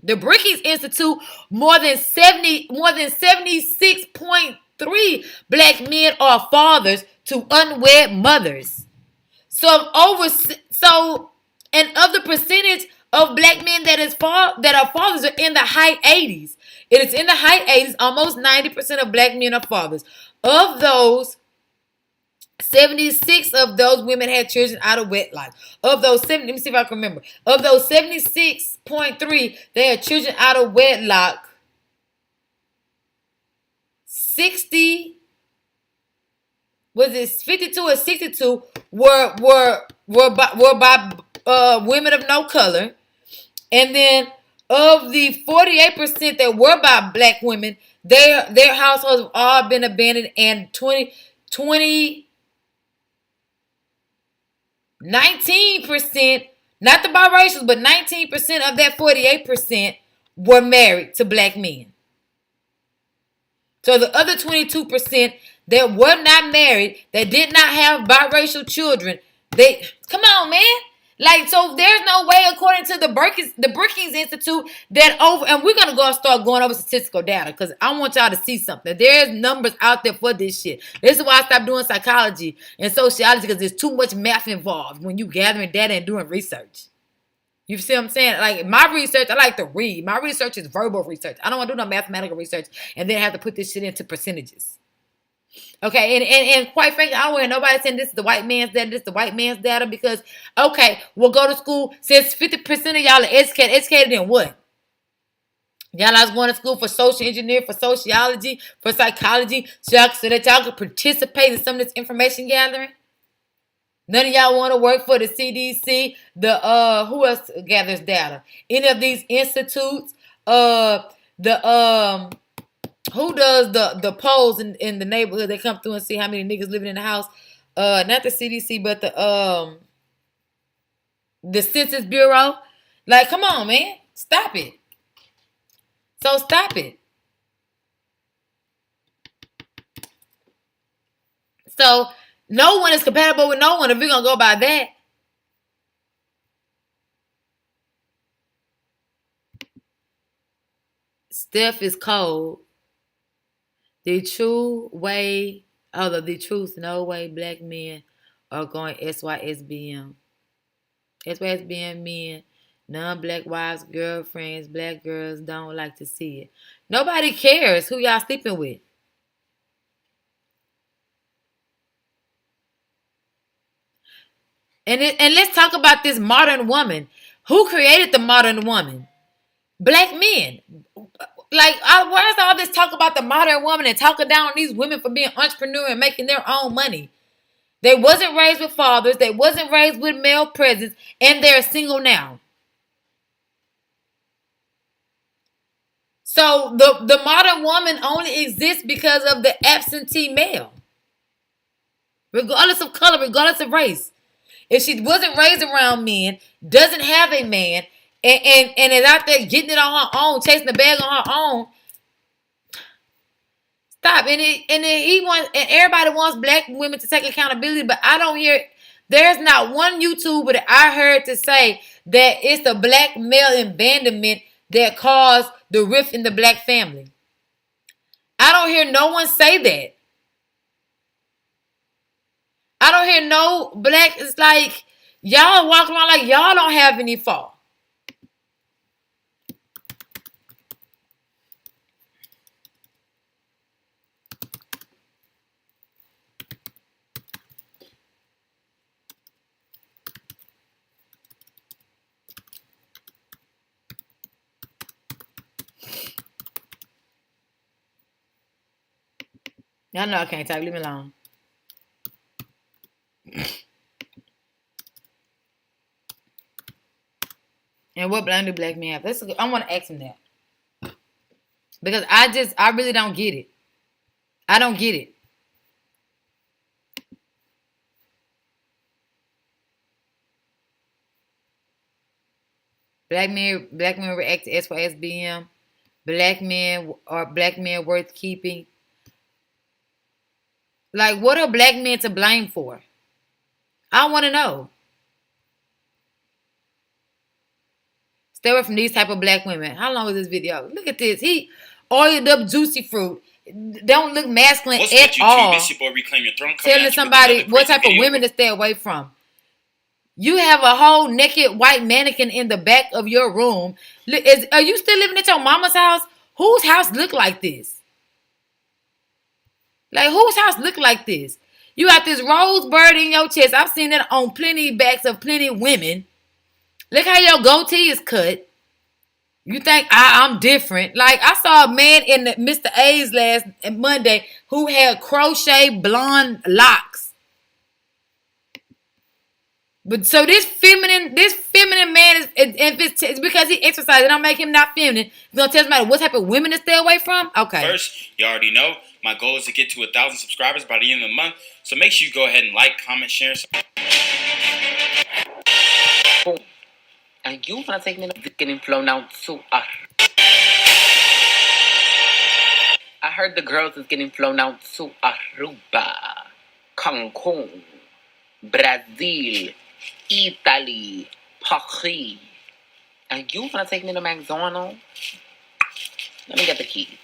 the Brookings Institute, more than 76.3 black men are fathers to unwed mothers. And of the percentage of black men that are fathers are in the high 80s. It is in the high 80s. Almost 90% of black men are fathers. Of those, 76 of those women had children out of wedlock. Of those 70, let me see if I can remember. Of those 76.3, they had children out of wedlock. 60, was it 52 or 62 were by women of no color. And then of the 48% that were by black women, their households have all been abandoned, and 19%, not the biracials, but 19% of that 48% were married to black men. So the other 22% that were not married, that did not have biracial children, come on, man. Like, so there's no way, according to the Brookings Institute, that over, and we're gonna go start going over statistical data because I want y'all to see something. There's numbers out there for this shit. This is why I stopped doing psychology and sociology, because there's too much math involved when you gathering data and doing research. You see what I'm saying? Like, my research, I like to read. My research is verbal research. I don't want to do no mathematical research and then have to put this shit into percentages. Okay, and quite frankly, I don't want nobody saying this is the white man's data, this is the white man's data, because, okay, we'll go to school, since 50% of y'all are educated in what? Y'all was going to school for social engineering, for sociology, for psychology, so that y'all could participate in some of this information gathering? None of y'all want to work for the CDC, who else gathers data? Any of these institutes, who does the polls in the neighborhood? They come through and see how many niggas living in the house. Not the CDC, but the Census Bureau. Like, come on, man. Stop it. So stop it. So no one is compatible with no one if we're gonna go by that. Steph is cold. The truth, no way black men are going SYSBM. SYSBM men, non-black wives, girlfriends, black girls don't like to see it. Nobody cares who y'all sleeping with. And let's talk about this modern woman. Who created the modern woman? Black men. Like, where's all this talk about the modern woman and talking down on these women for being entrepreneur and making their own money? They wasn't raised with fathers. They wasn't raised with male presence. And they're single now. So the modern woman only exists because of the absentee male. Regardless of color, regardless of race. If she wasn't raised around men, doesn't have a man, and is out there getting it on her own, chasing the bag on her own, stop. And everybody wants black women to take accountability, but I don't hear. There's not one YouTuber that I heard to say that it's the black male abandonment that caused the rift in the black family. I don't hear no one say that. I don't hear no black. It's like y'all walk around like y'all don't have any fault. Y'all know I can't type. Leave me alone. And what blame do black men have? I want to ask him that. Because I really don't get it. I don't get it. Black men react to SYSBM. Black men worth keeping. Like, what are black men to blame for? I want to know. Stay away from these type of black women. How long is this video? Look at this. He oiled up juicy fruit. Don't look masculine at all. It's your boy Reclaim Your Throne. Telling somebody what type of women to stay away from. You have a whole naked white mannequin in the back of your room. Are you still living at your mama's house? Whose house look like this? Like, whose house look like this? You got this rosebud in your chest. I've seen it on plenty backs of plenty women. Look how your goatee is cut. You think I'm different. Like, I saw a man in Mr. A's last Monday who had crochet blonde locks. But so this feminine man is, it's because he exercises. It don't make him not feminine. He's gonna tell somebody what type of women to stay away from. Okay. First, you already know my goal is to get to 1,000 subscribers by the end of the month. So make sure you go ahead and like, comment, share. Boom. And you wanna take me to getting flown out to I heard the girls is getting flown out to Aruba, Cancun, Brazil, Italy, Paris. And you gonna take me to McDonald's? Let me get the key.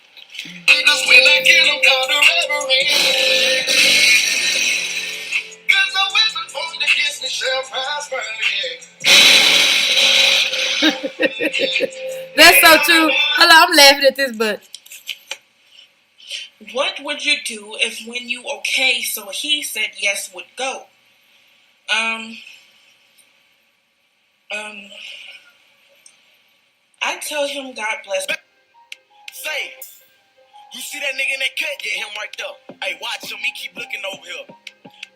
That's so true. Hold on, I'm laughing at this, but what would you do if when you okay, so he said yes would go? I tell him God bless. Say, you see that nigga in that cut? Yeah, him right there. Hey, watch him. He keep looking over here.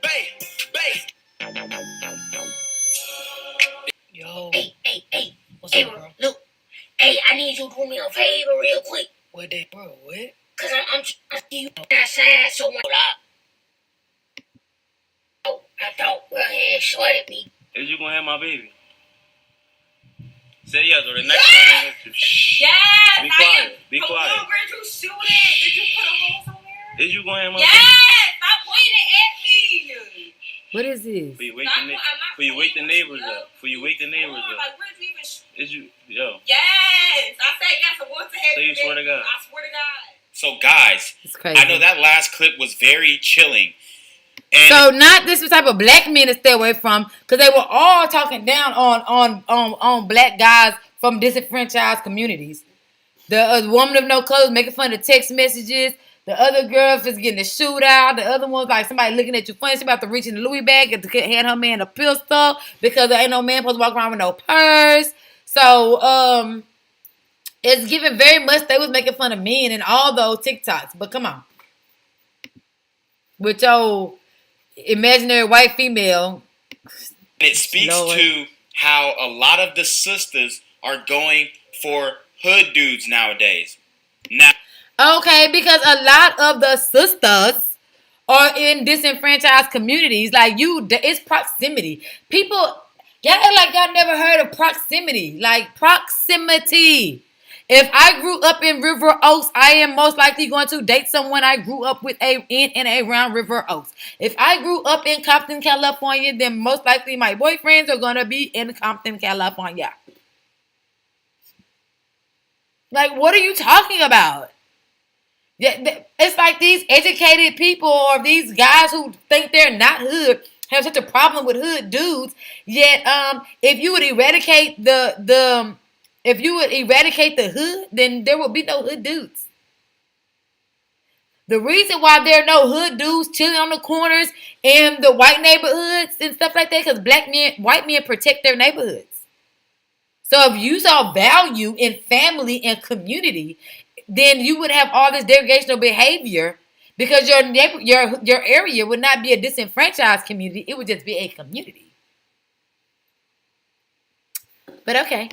Bae. Yo. Hey. What's up, bro? Look. Hey, I need you to do me a favor real quick. What that, bro? What? Cause I'm you outside, so I thought, well, yeah, shorted me. Is you gonna have my baby? Say yes, or the next one. Yes! Be quiet. Be Where'd quiet. you shoot it? Did you put a hole somewhere? Is you gonna have my Yes! baby? Stop pointing at me! what is this? For you wake the neighbors up. For you wake the neighbors up. Like, where'd you even shoot? Is you, yo. Yes! I said yes, I want to have So you swear to God? I swear to God. So guys, It's crazy. I know that last clip was very chilling. And So not this type of black men to stay away from, because they were all talking down on black guys from disenfranchised communities. The woman of no colors making fun of text messages. The other girl is getting a shootout. The other one's like somebody looking at you funny. She about to reach in the Louis bag and hand her man a pistol because there ain't no man supposed to walk around with no purse. So it's given very much they was making fun of men and all those TikToks. But come on. With your imaginary white female. it speaks Lord. to how a lot of the sisters are going for hood dudes nowadays. Now, Okay, because a lot of the sisters are in disenfranchised communities. Like it's proximity. People, y'all act like y'all never heard of proximity. Like proximity. If I grew up in River Oaks, I am most likely going to date someone I grew up with in and around River Oaks. If I grew up in Compton, California, then most likely my boyfriends are going to be in Compton, California. Like, what are you talking about? It's like these educated people or these guys who think they're not hood have such a problem with hood dudes. Yet, if you would eradicate the hood, then there would be no hood dudes. The reason why there are no hood dudes chilling on the corners in the white neighborhoods and stuff like that, because white men protect their neighborhoods. So if you saw value in family and community, then you would have all this degradation behavior because your area would not be a disenfranchised community. It would just be a community. But okay.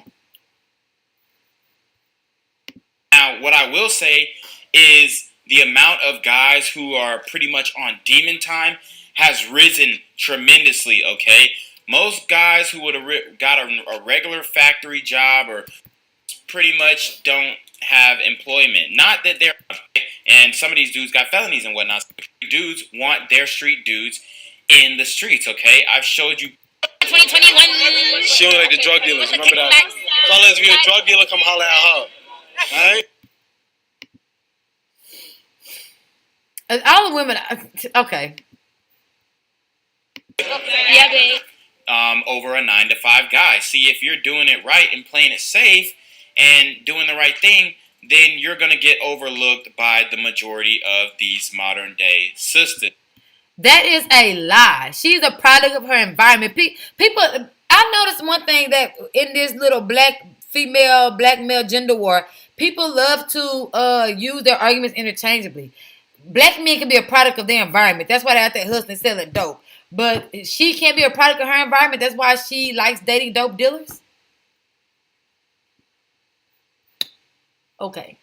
Now, what I will say is the amount of guys who are pretty much on demon time has risen tremendously, okay? Most guys who would have got a regular factory job or pretty much don't have employment. Not that they're... And some of these dudes got felonies and whatnot. Dudes want their street dudes in the streets, okay? I've showed you... 2021. She only like the drug dealers. Remember that? Fellas, if you're a drug dealer, come holler at her. Alright? All the women... Okay. Yeah, babe. Over a 9-to-5 guy. See, if you're doing it right and playing it safe and doing the right thing, then you're going to get overlooked by the majority of these modern day sisters. That is a lie. She's a product of her environment. People, I noticed one thing that in this little black male gender war, people love to use their arguments interchangeably. Black men can be a product of their environment. That's why they're out there hustling, selling dope. But she can't be a product of her environment. That's why she likes dating dope dealers. Okay.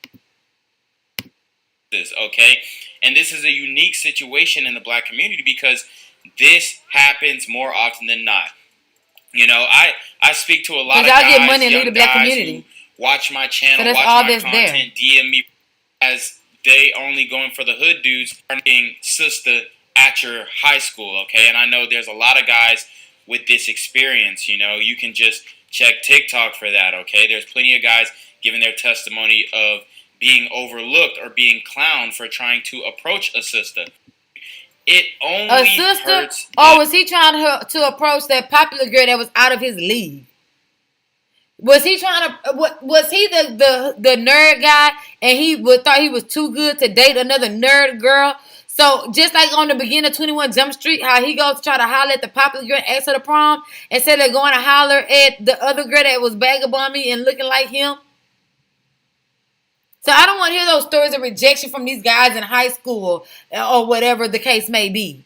Okay, and this is a unique situation in the black community because this happens more often than not. You know, I speak to a lot of y'all guys, get money and leave the black community. Who watch my channel, So that's watch all my that's content, DM me as they only going for the hood dudes, being sister at your high school, okay? And I know there's a lot of guys with this experience. You know, you can just check TikTok for that, okay? There's plenty of guys giving their testimony of being overlooked or being clowned for trying to approach a sister. It only A sister? hurts. Or was he trying to approach that popular girl that was out of his league? Was he trying to? Was he the nerd guy, and he thought he was too good to date another nerd girl? So just like on the beginning of 21 Jump Street, how he goes to try to holler at the popular girl and ask her to prom, instead of going to holler at the other girl that was vagabonding and looking like him. So I don't want to hear those stories of rejection from these guys in high school or whatever the case may be.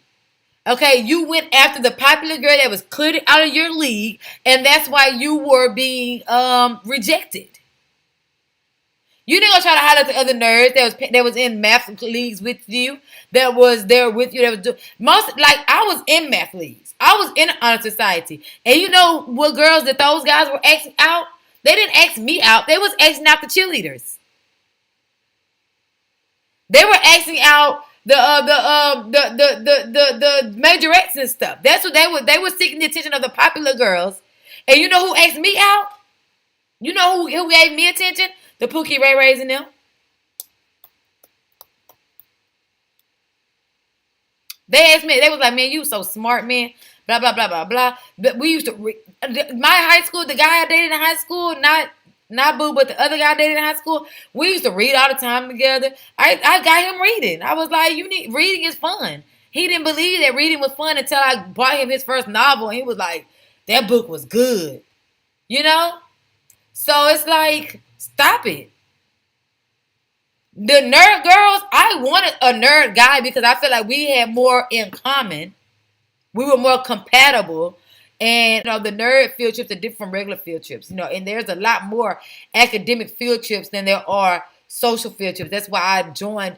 Okay, you went after the popular girl that was cleared out of your league, and that's why you were being rejected. You didn't go try to holler at the other nerds that was in math leagues with you, that was there with you, that was I was in math leagues. I was in honor society. And you know what girls that those guys were asking out? They didn't ask me out. They was asking out the cheerleaders. They were asking out the majorettes and stuff. That's what they were seeking the attention of the popular girls. And you know who asked me out? You know who gave me attention? The Pookie Ray Rays and them. They asked me, they was like, man, you so smart, man. Blah, blah, blah, blah, blah. But we used to my high school, the guy I dated in high school, not Boo, but the other guy I dated in high school, we used to read all the time together. I got him reading. I was like, reading is fun. He didn't believe that reading was fun until I bought him his first novel. And he was like, that book was good. You know? So it's like, stop it. The nerd girls, I wanted a nerd guy because I feel like we had more in common. We were more compatible. And you know, the nerd field trips are different from regular field trips. You know, and there's a lot more academic field trips than there are social field trips. That's why I joined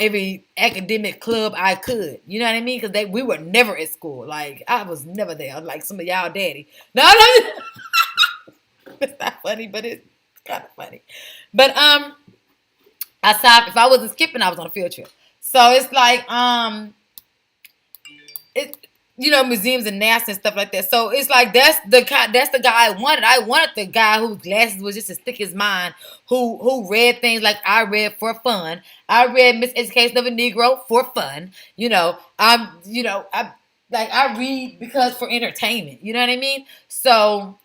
every academic club I could. You know what I mean? Because we were never at school. Like, I was never there. Like some of y'all daddy. No. It's not funny, but it's kind of funny. But aside, if I wasn't skipping, I was on a field trip. So it's like museums and NASA and stuff like that. So it's like that's the guy I wanted. I wanted the guy whose glasses was just as thick as mine, who read things like I read for fun. I read Miseducation of a Negro for fun. I read because for entertainment. You know what I mean? So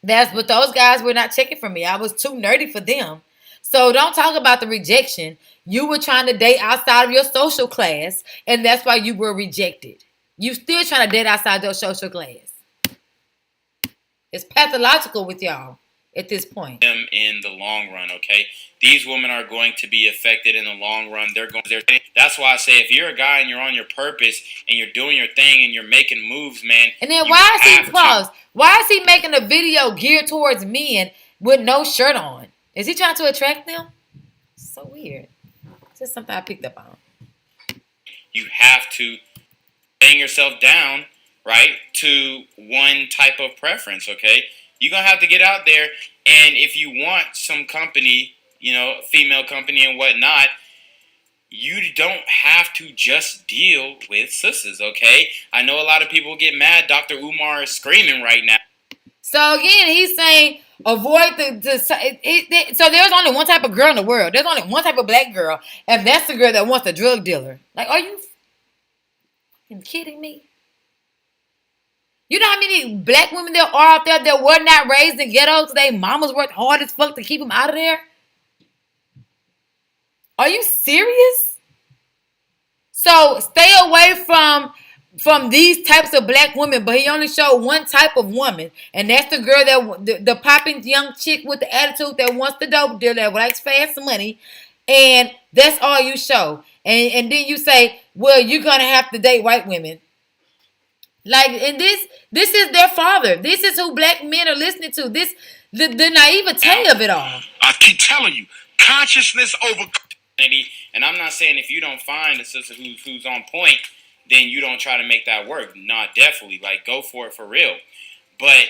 but those guys were not checking for me. I was too nerdy for them. So don't talk about the rejection. You were trying to date outside of your social class, and that's why you were rejected. You still trying to date outside your social class. It's pathological with y'all at this point. In the long run, okay? These women are going to be affected in the long run. That's why I say if you're a guy and you're on your purpose and you're doing your thing and you're making moves, man. And then why is he making a video geared towards men with no shirt on? Is he trying to attract them? So weird. It's just something I picked up on. You have to bang yourself down, right, to one type of preference, okay? You're going to have to get out there, and if you want some company, female company and whatnot, you don't have to just deal with sisters, okay? I know a lot of people get mad. Dr. Umar is screaming right now. So again, he's saying avoid so there's only one type of girl in the world. There's only one type of black girl, and that's the girl that wants the drug dealer. Like, are you kidding me? You know how many black women there are out there that were not raised in ghettos? Their mamas worked hard as fuck to keep them out of there. Are you serious? So stay away from these types of black women, but he only showed one type of woman, and that's the girl the popping young chick with the attitude that wants the dope deal, that likes fast money, and that's all you show. And then you say, well, you're gonna have to date white women. Like, and this is their father. This is who black men are listening to. The naivete of it all. I keep telling you, consciousness over. And I'm not saying if you don't find a sister who's on point, then you don't try to make that work. Nah, definitely. Like, go for it for real. But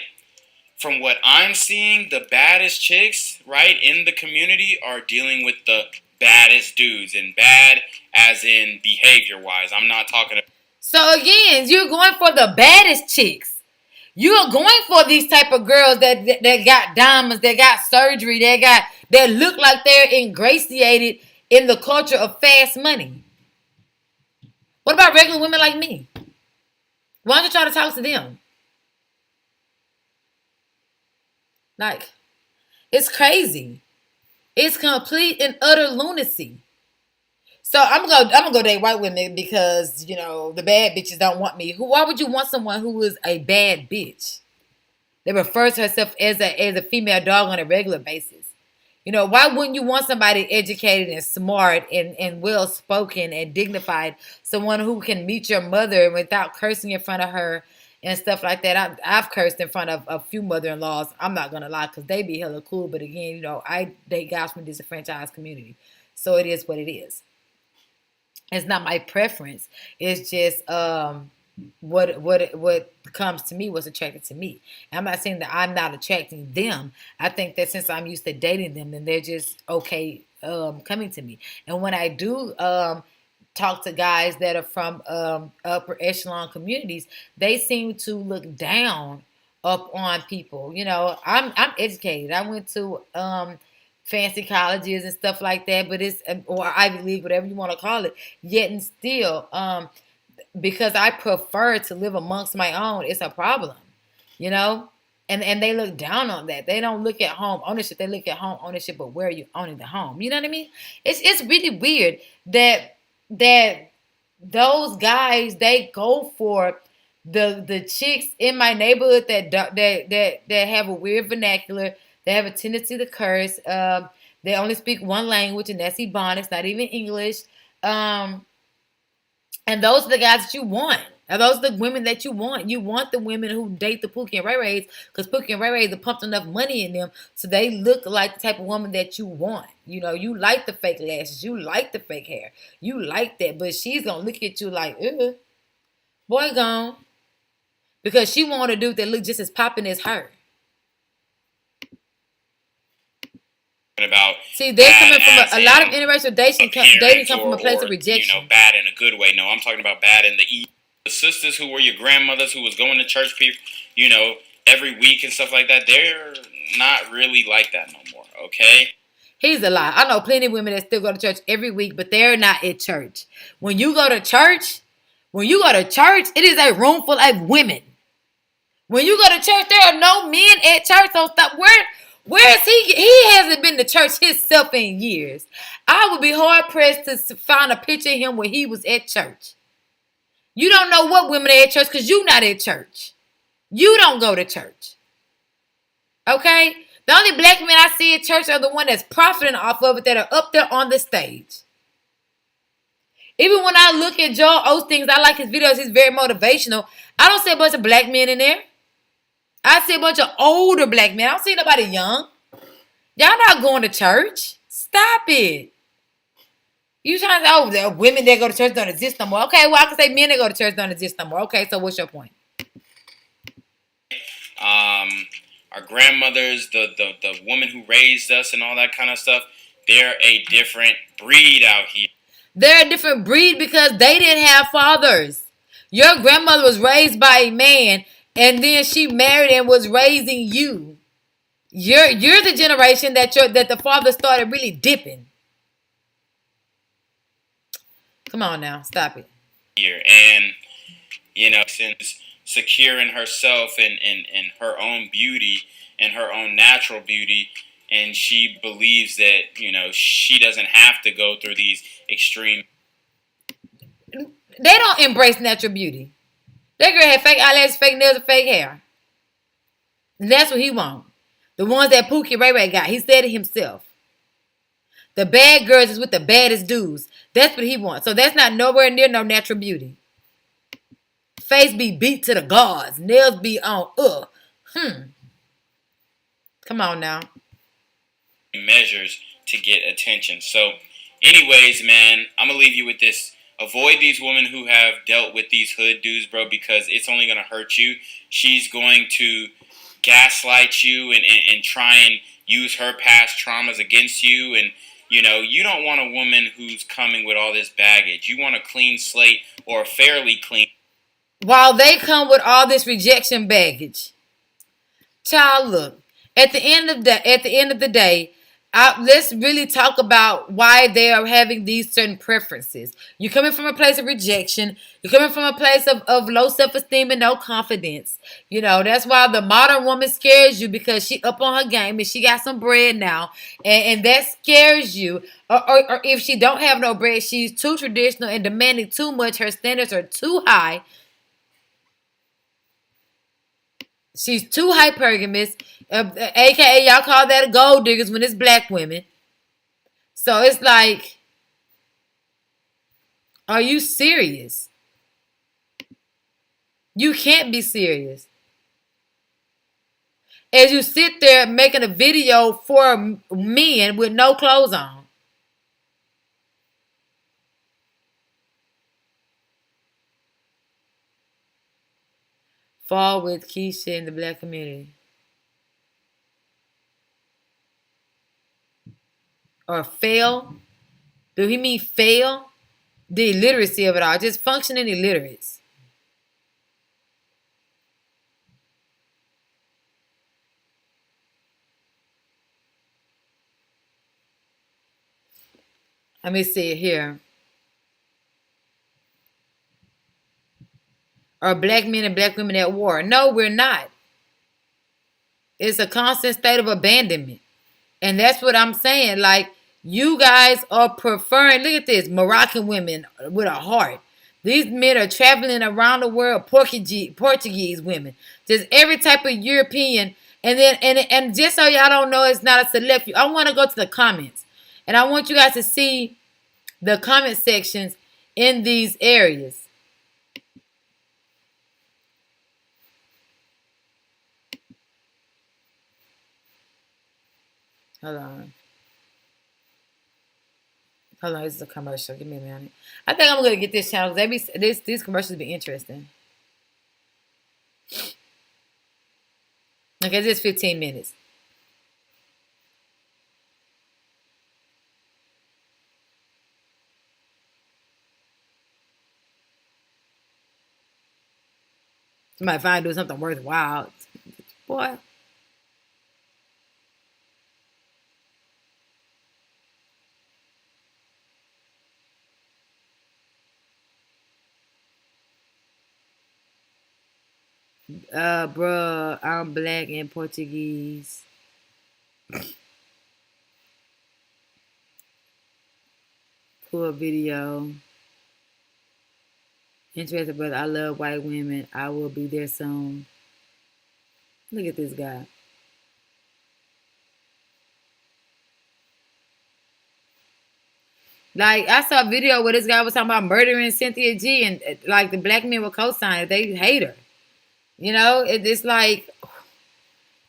from what I'm seeing, the baddest chicks, right, in the community are dealing with the baddest dudes. And bad as in behavior-wise. I'm not talking about... So again, you're going for the baddest chicks. You're going for these type of girls that got diamonds, that got surgery, that look like they're ingratiated in the culture of fast money. What about regular women like me? Why don't you try to talk to them? Like, it's crazy. It's complete and utter lunacy. So I'm gonna go date white women because the bad bitches don't want me. Why would you want someone who is a bad bitch? They refer to herself as a female dog on a regular basis. Why wouldn't you want somebody educated and smart and well spoken and dignified? Someone who can meet your mother without cursing in front of her and stuff like that. I've cursed in front of a few mother-in-laws. I'm not gonna lie, because they be hella cool. But again, I date guys from disenfranchised community, so it is what it is. It's not my preference. It's just what comes to me, what's attracted to me. And I'm not saying that I'm not attracting them. I think that since I'm used to dating them, then they're just okay coming to me. And when I do talk to guys that are from upper echelon communities, they seem to look down up on people. I'm educated. I went to fancy colleges and stuff like that, but it's, or Ivy League, whatever you want to call it. Yet and still, because I prefer to live amongst my own, it's a problem, and they look down on that. They don't look at home ownership. They look at home ownership, but where are you owning the home? You know what I mean? It's really weird that those guys, they go for the chicks in my neighborhood that have a weird vernacular. They have a tendency to curse. They only speak one language, and that's Ebonics, not even English. And those are the guys that you want. Are those the women that you want? You want the women who date the Pookie and Ray Rays, because Pookie and Ray Rays have pumped enough money in them so they look like the type of woman that you want. You like the fake lashes. You like the fake hair. You like that. But she's going to look at you like, boy gone. Because she want a dude that look just as popping as her. About they're coming from a lot of interracial dating come from a place of rejection. Bad in a good way. No, I'm talking about bad in the sisters who were your grandmothers who was going to church, every week and stuff like that. They're not really like that no more. Okay. He's a lie. I know plenty of women that still go to church every week, but they're not at church. When you go to church, it is a room full of women. When you go to church, there are no men at church. So stop. Where is he? He hasn't been to church himself in years. I would be hard pressed to find a picture of him when he was at church. You don't know what women are at church because you're not at church. You don't go to church. Okay? The only black men I see at church are the one that's profiting off of it, that are up there on the stage. Even when I look at Joel Osteen's, I like his videos. He's very motivational. I don't see a bunch of black men in there. I see a bunch of older black men. I don't see nobody young. Y'all not going to church. Stop it. You trying to say, the women that go to church don't exist no more. Okay, well, I can say men that go to church don't exist no more. Okay, so what's your point? Our grandmothers, the woman who raised us and all that kind of stuff, they're a different breed out here. They're a different breed because they didn't have fathers. Your grandmother was raised by a man, and then she married and was raising you. You're the generation that the father started really dipping. Come on now, stop it. Here and since secure in herself and her own beauty and her own natural beauty, and she believes that she doesn't have to go through these extreme. They don't embrace natural beauty. That girl had fake eyelashes, fake nails, and fake hair. And that's what he wants. The ones that Pookie Ray Ray got. He said it himself. The bad girls is with the baddest dudes. That's what he wants. So that's not nowhere near no natural beauty. Face be beat to the gods. Nails be on. Come on now. Measures to get attention. So, anyways, man, I'm going to leave you with this. Avoid these women who have dealt with these hood dudes, bro, because it's only going to hurt you. She's going to gaslight you and try and use her past traumas against you. And, you don't want a woman who's coming with all this baggage. You want a clean slate, or a fairly clean. while they come with all this rejection baggage. Child, look, at the end of the day, let's really talk about why they are having these certain preferences. You're coming from a place of rejection. You're coming from a place of low self-esteem and no confidence. You know, that's why the modern woman scares you, because she up on her game and she got some bread now. And that scares you. Or if she don't have no bread, she's too traditional and demanding too much. Her standards are too high. She's too hypergamous, aka y'all call that a gold diggers when it's black women. So it's like, are you serious? You can't be serious. As you sit there making a video for men with no clothes on. Fall with Keisha in the black community. Or fail? Do he mean fail? The illiteracy of it all. Just functioning illiterates. Let me see it here. Are black men and black women at war? No, we're not. It's a constant state of abandonment. And that's what I'm saying. Like, you guys are preferring, look at this, Moroccan women with a heart. These men are traveling around the world, Portuguese women. Just every type of European. And then, and just so y'all don't know, it's not a select few. I want to go to the comments. And I want you guys to see the comment sections in these areas. Hold on. Hold on, this is a commercial. Give me a minute. I think I'm going to get this channel because these commercials be interesting. Okay, this is 15 minutes. Somebody find doing something worthwhile. Boy. Bruh, I'm black and Portuguese. Cool video. Interested, brother. I love white women. I will be there soon. Look at this guy. Like, I saw a video where this guy was talking about murdering CynthiaG, and like the black men were co-signing. They hate her. You know, it's like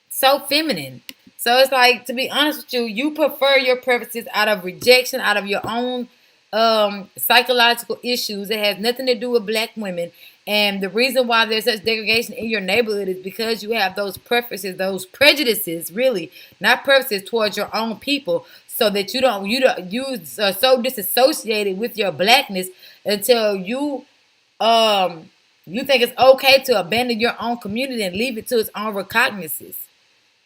so feminine. So it's like, to be honest with you, you prefer your preferences out of rejection, out of your own psychological issues. It has nothing to do with black women. And the reason why there's such degradation in your neighborhood is because you have those preferences, those prejudices, really, not preferences towards your own people, so that you are so disassociated with your blackness until you think it's okay to abandon your own community and leave it to its own recognizance.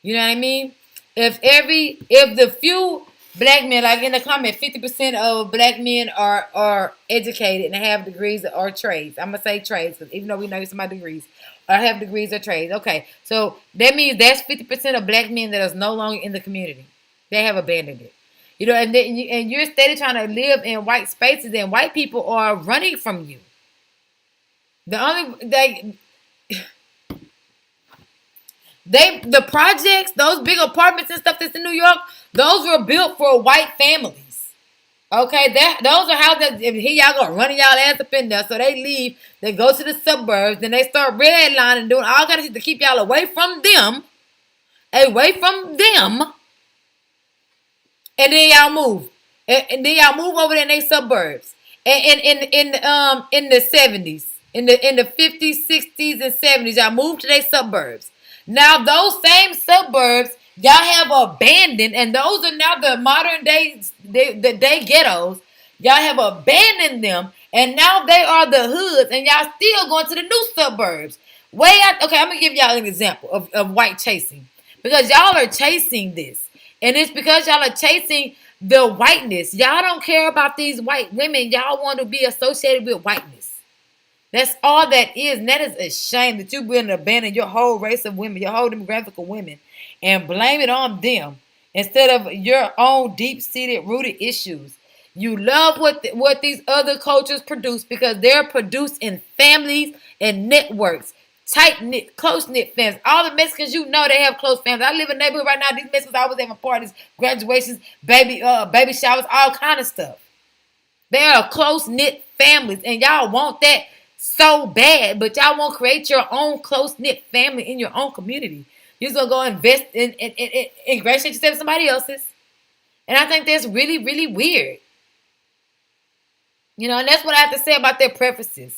You know what I mean? If the few black men, like in the comment, 50% of black men are educated and have degrees or trades. I'm gonna say trades, because even though we know some of my degrees, or have degrees or trades. Okay, so that means that's 50% of black men that is no longer in the community. They have abandoned it. You know, and you're steady trying to live in white spaces, and white people are running from you. The projects, those big apartments and stuff that's in New York, those were built for white families. Okay, those are houses. Here y'all go running y'all ass up in there, so they leave. They go to the suburbs, then they start redlining, doing all kind of shit to keep y'all away from them, and then y'all move, and then y'all move over there in their suburbs, and in the 70s. In the 50s, 60s, and 70s, y'all moved to their suburbs. Now, those same suburbs, y'all have abandoned, and those are now the modern day, the day ghettos Y'all have abandoned them, and now they are the hoods, and y'all still going to the new suburbs. Way out. Okay, I'm gonna give y'all an example of white chasing, because y'all are chasing this, and it's because y'all are chasing the whiteness. Y'all don't care about these white women. Y'all want to be associated with whiteness. That's all that is, and that is a shame that you've been abandoning your whole race of women, your whole demographic of women, and blame it on them instead of your own deep-seated, rooted issues. You love what these other cultures produce because they're produced in families and networks, tight-knit, close-knit families. All the Mexicans, you know, they have close families. I live in a neighborhood right now. These Mexicans always having parties, graduations, baby showers, all kind of stuff. They are close-knit families, and y'all want that so bad, but y'all won't create your own close-knit family in your own community. You're just going to go invest in ingratiate yourself with somebody else's. And I think that's really, really weird. You know, and that's what I have to say about their preferences.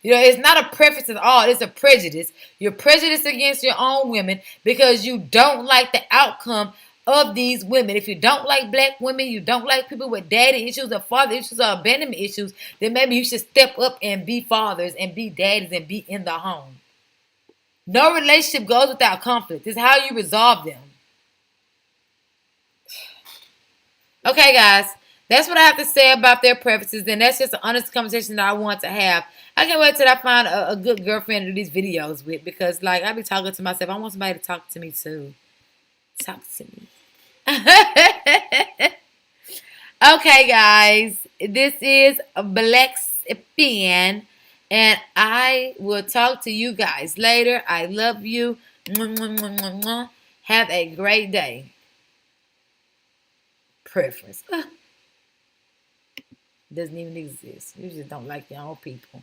You know, it's not a preference at all. It's a prejudice. You're prejudiced against your own women because you don't like the outcome of these women. If you don't like black women, you don't like people with daddy issues or father issues or abandonment issues, then maybe you should step up and be fathers and be daddies and be in the home. No relationship goes without conflict. It's how you resolve them. Okay, guys. That's what I have to say about their preferences, and that's just an honest conversation that I want to have. I can't wait till I find a good girlfriend to do these videos with, because, like, I be talking to myself. I want somebody to talk to me, too. Talk to me. Okay, guys. This is Blackman, and I will talk to you guys later. I love you. Have a great day. Preference. Doesn't even exist. You just don't like your own people.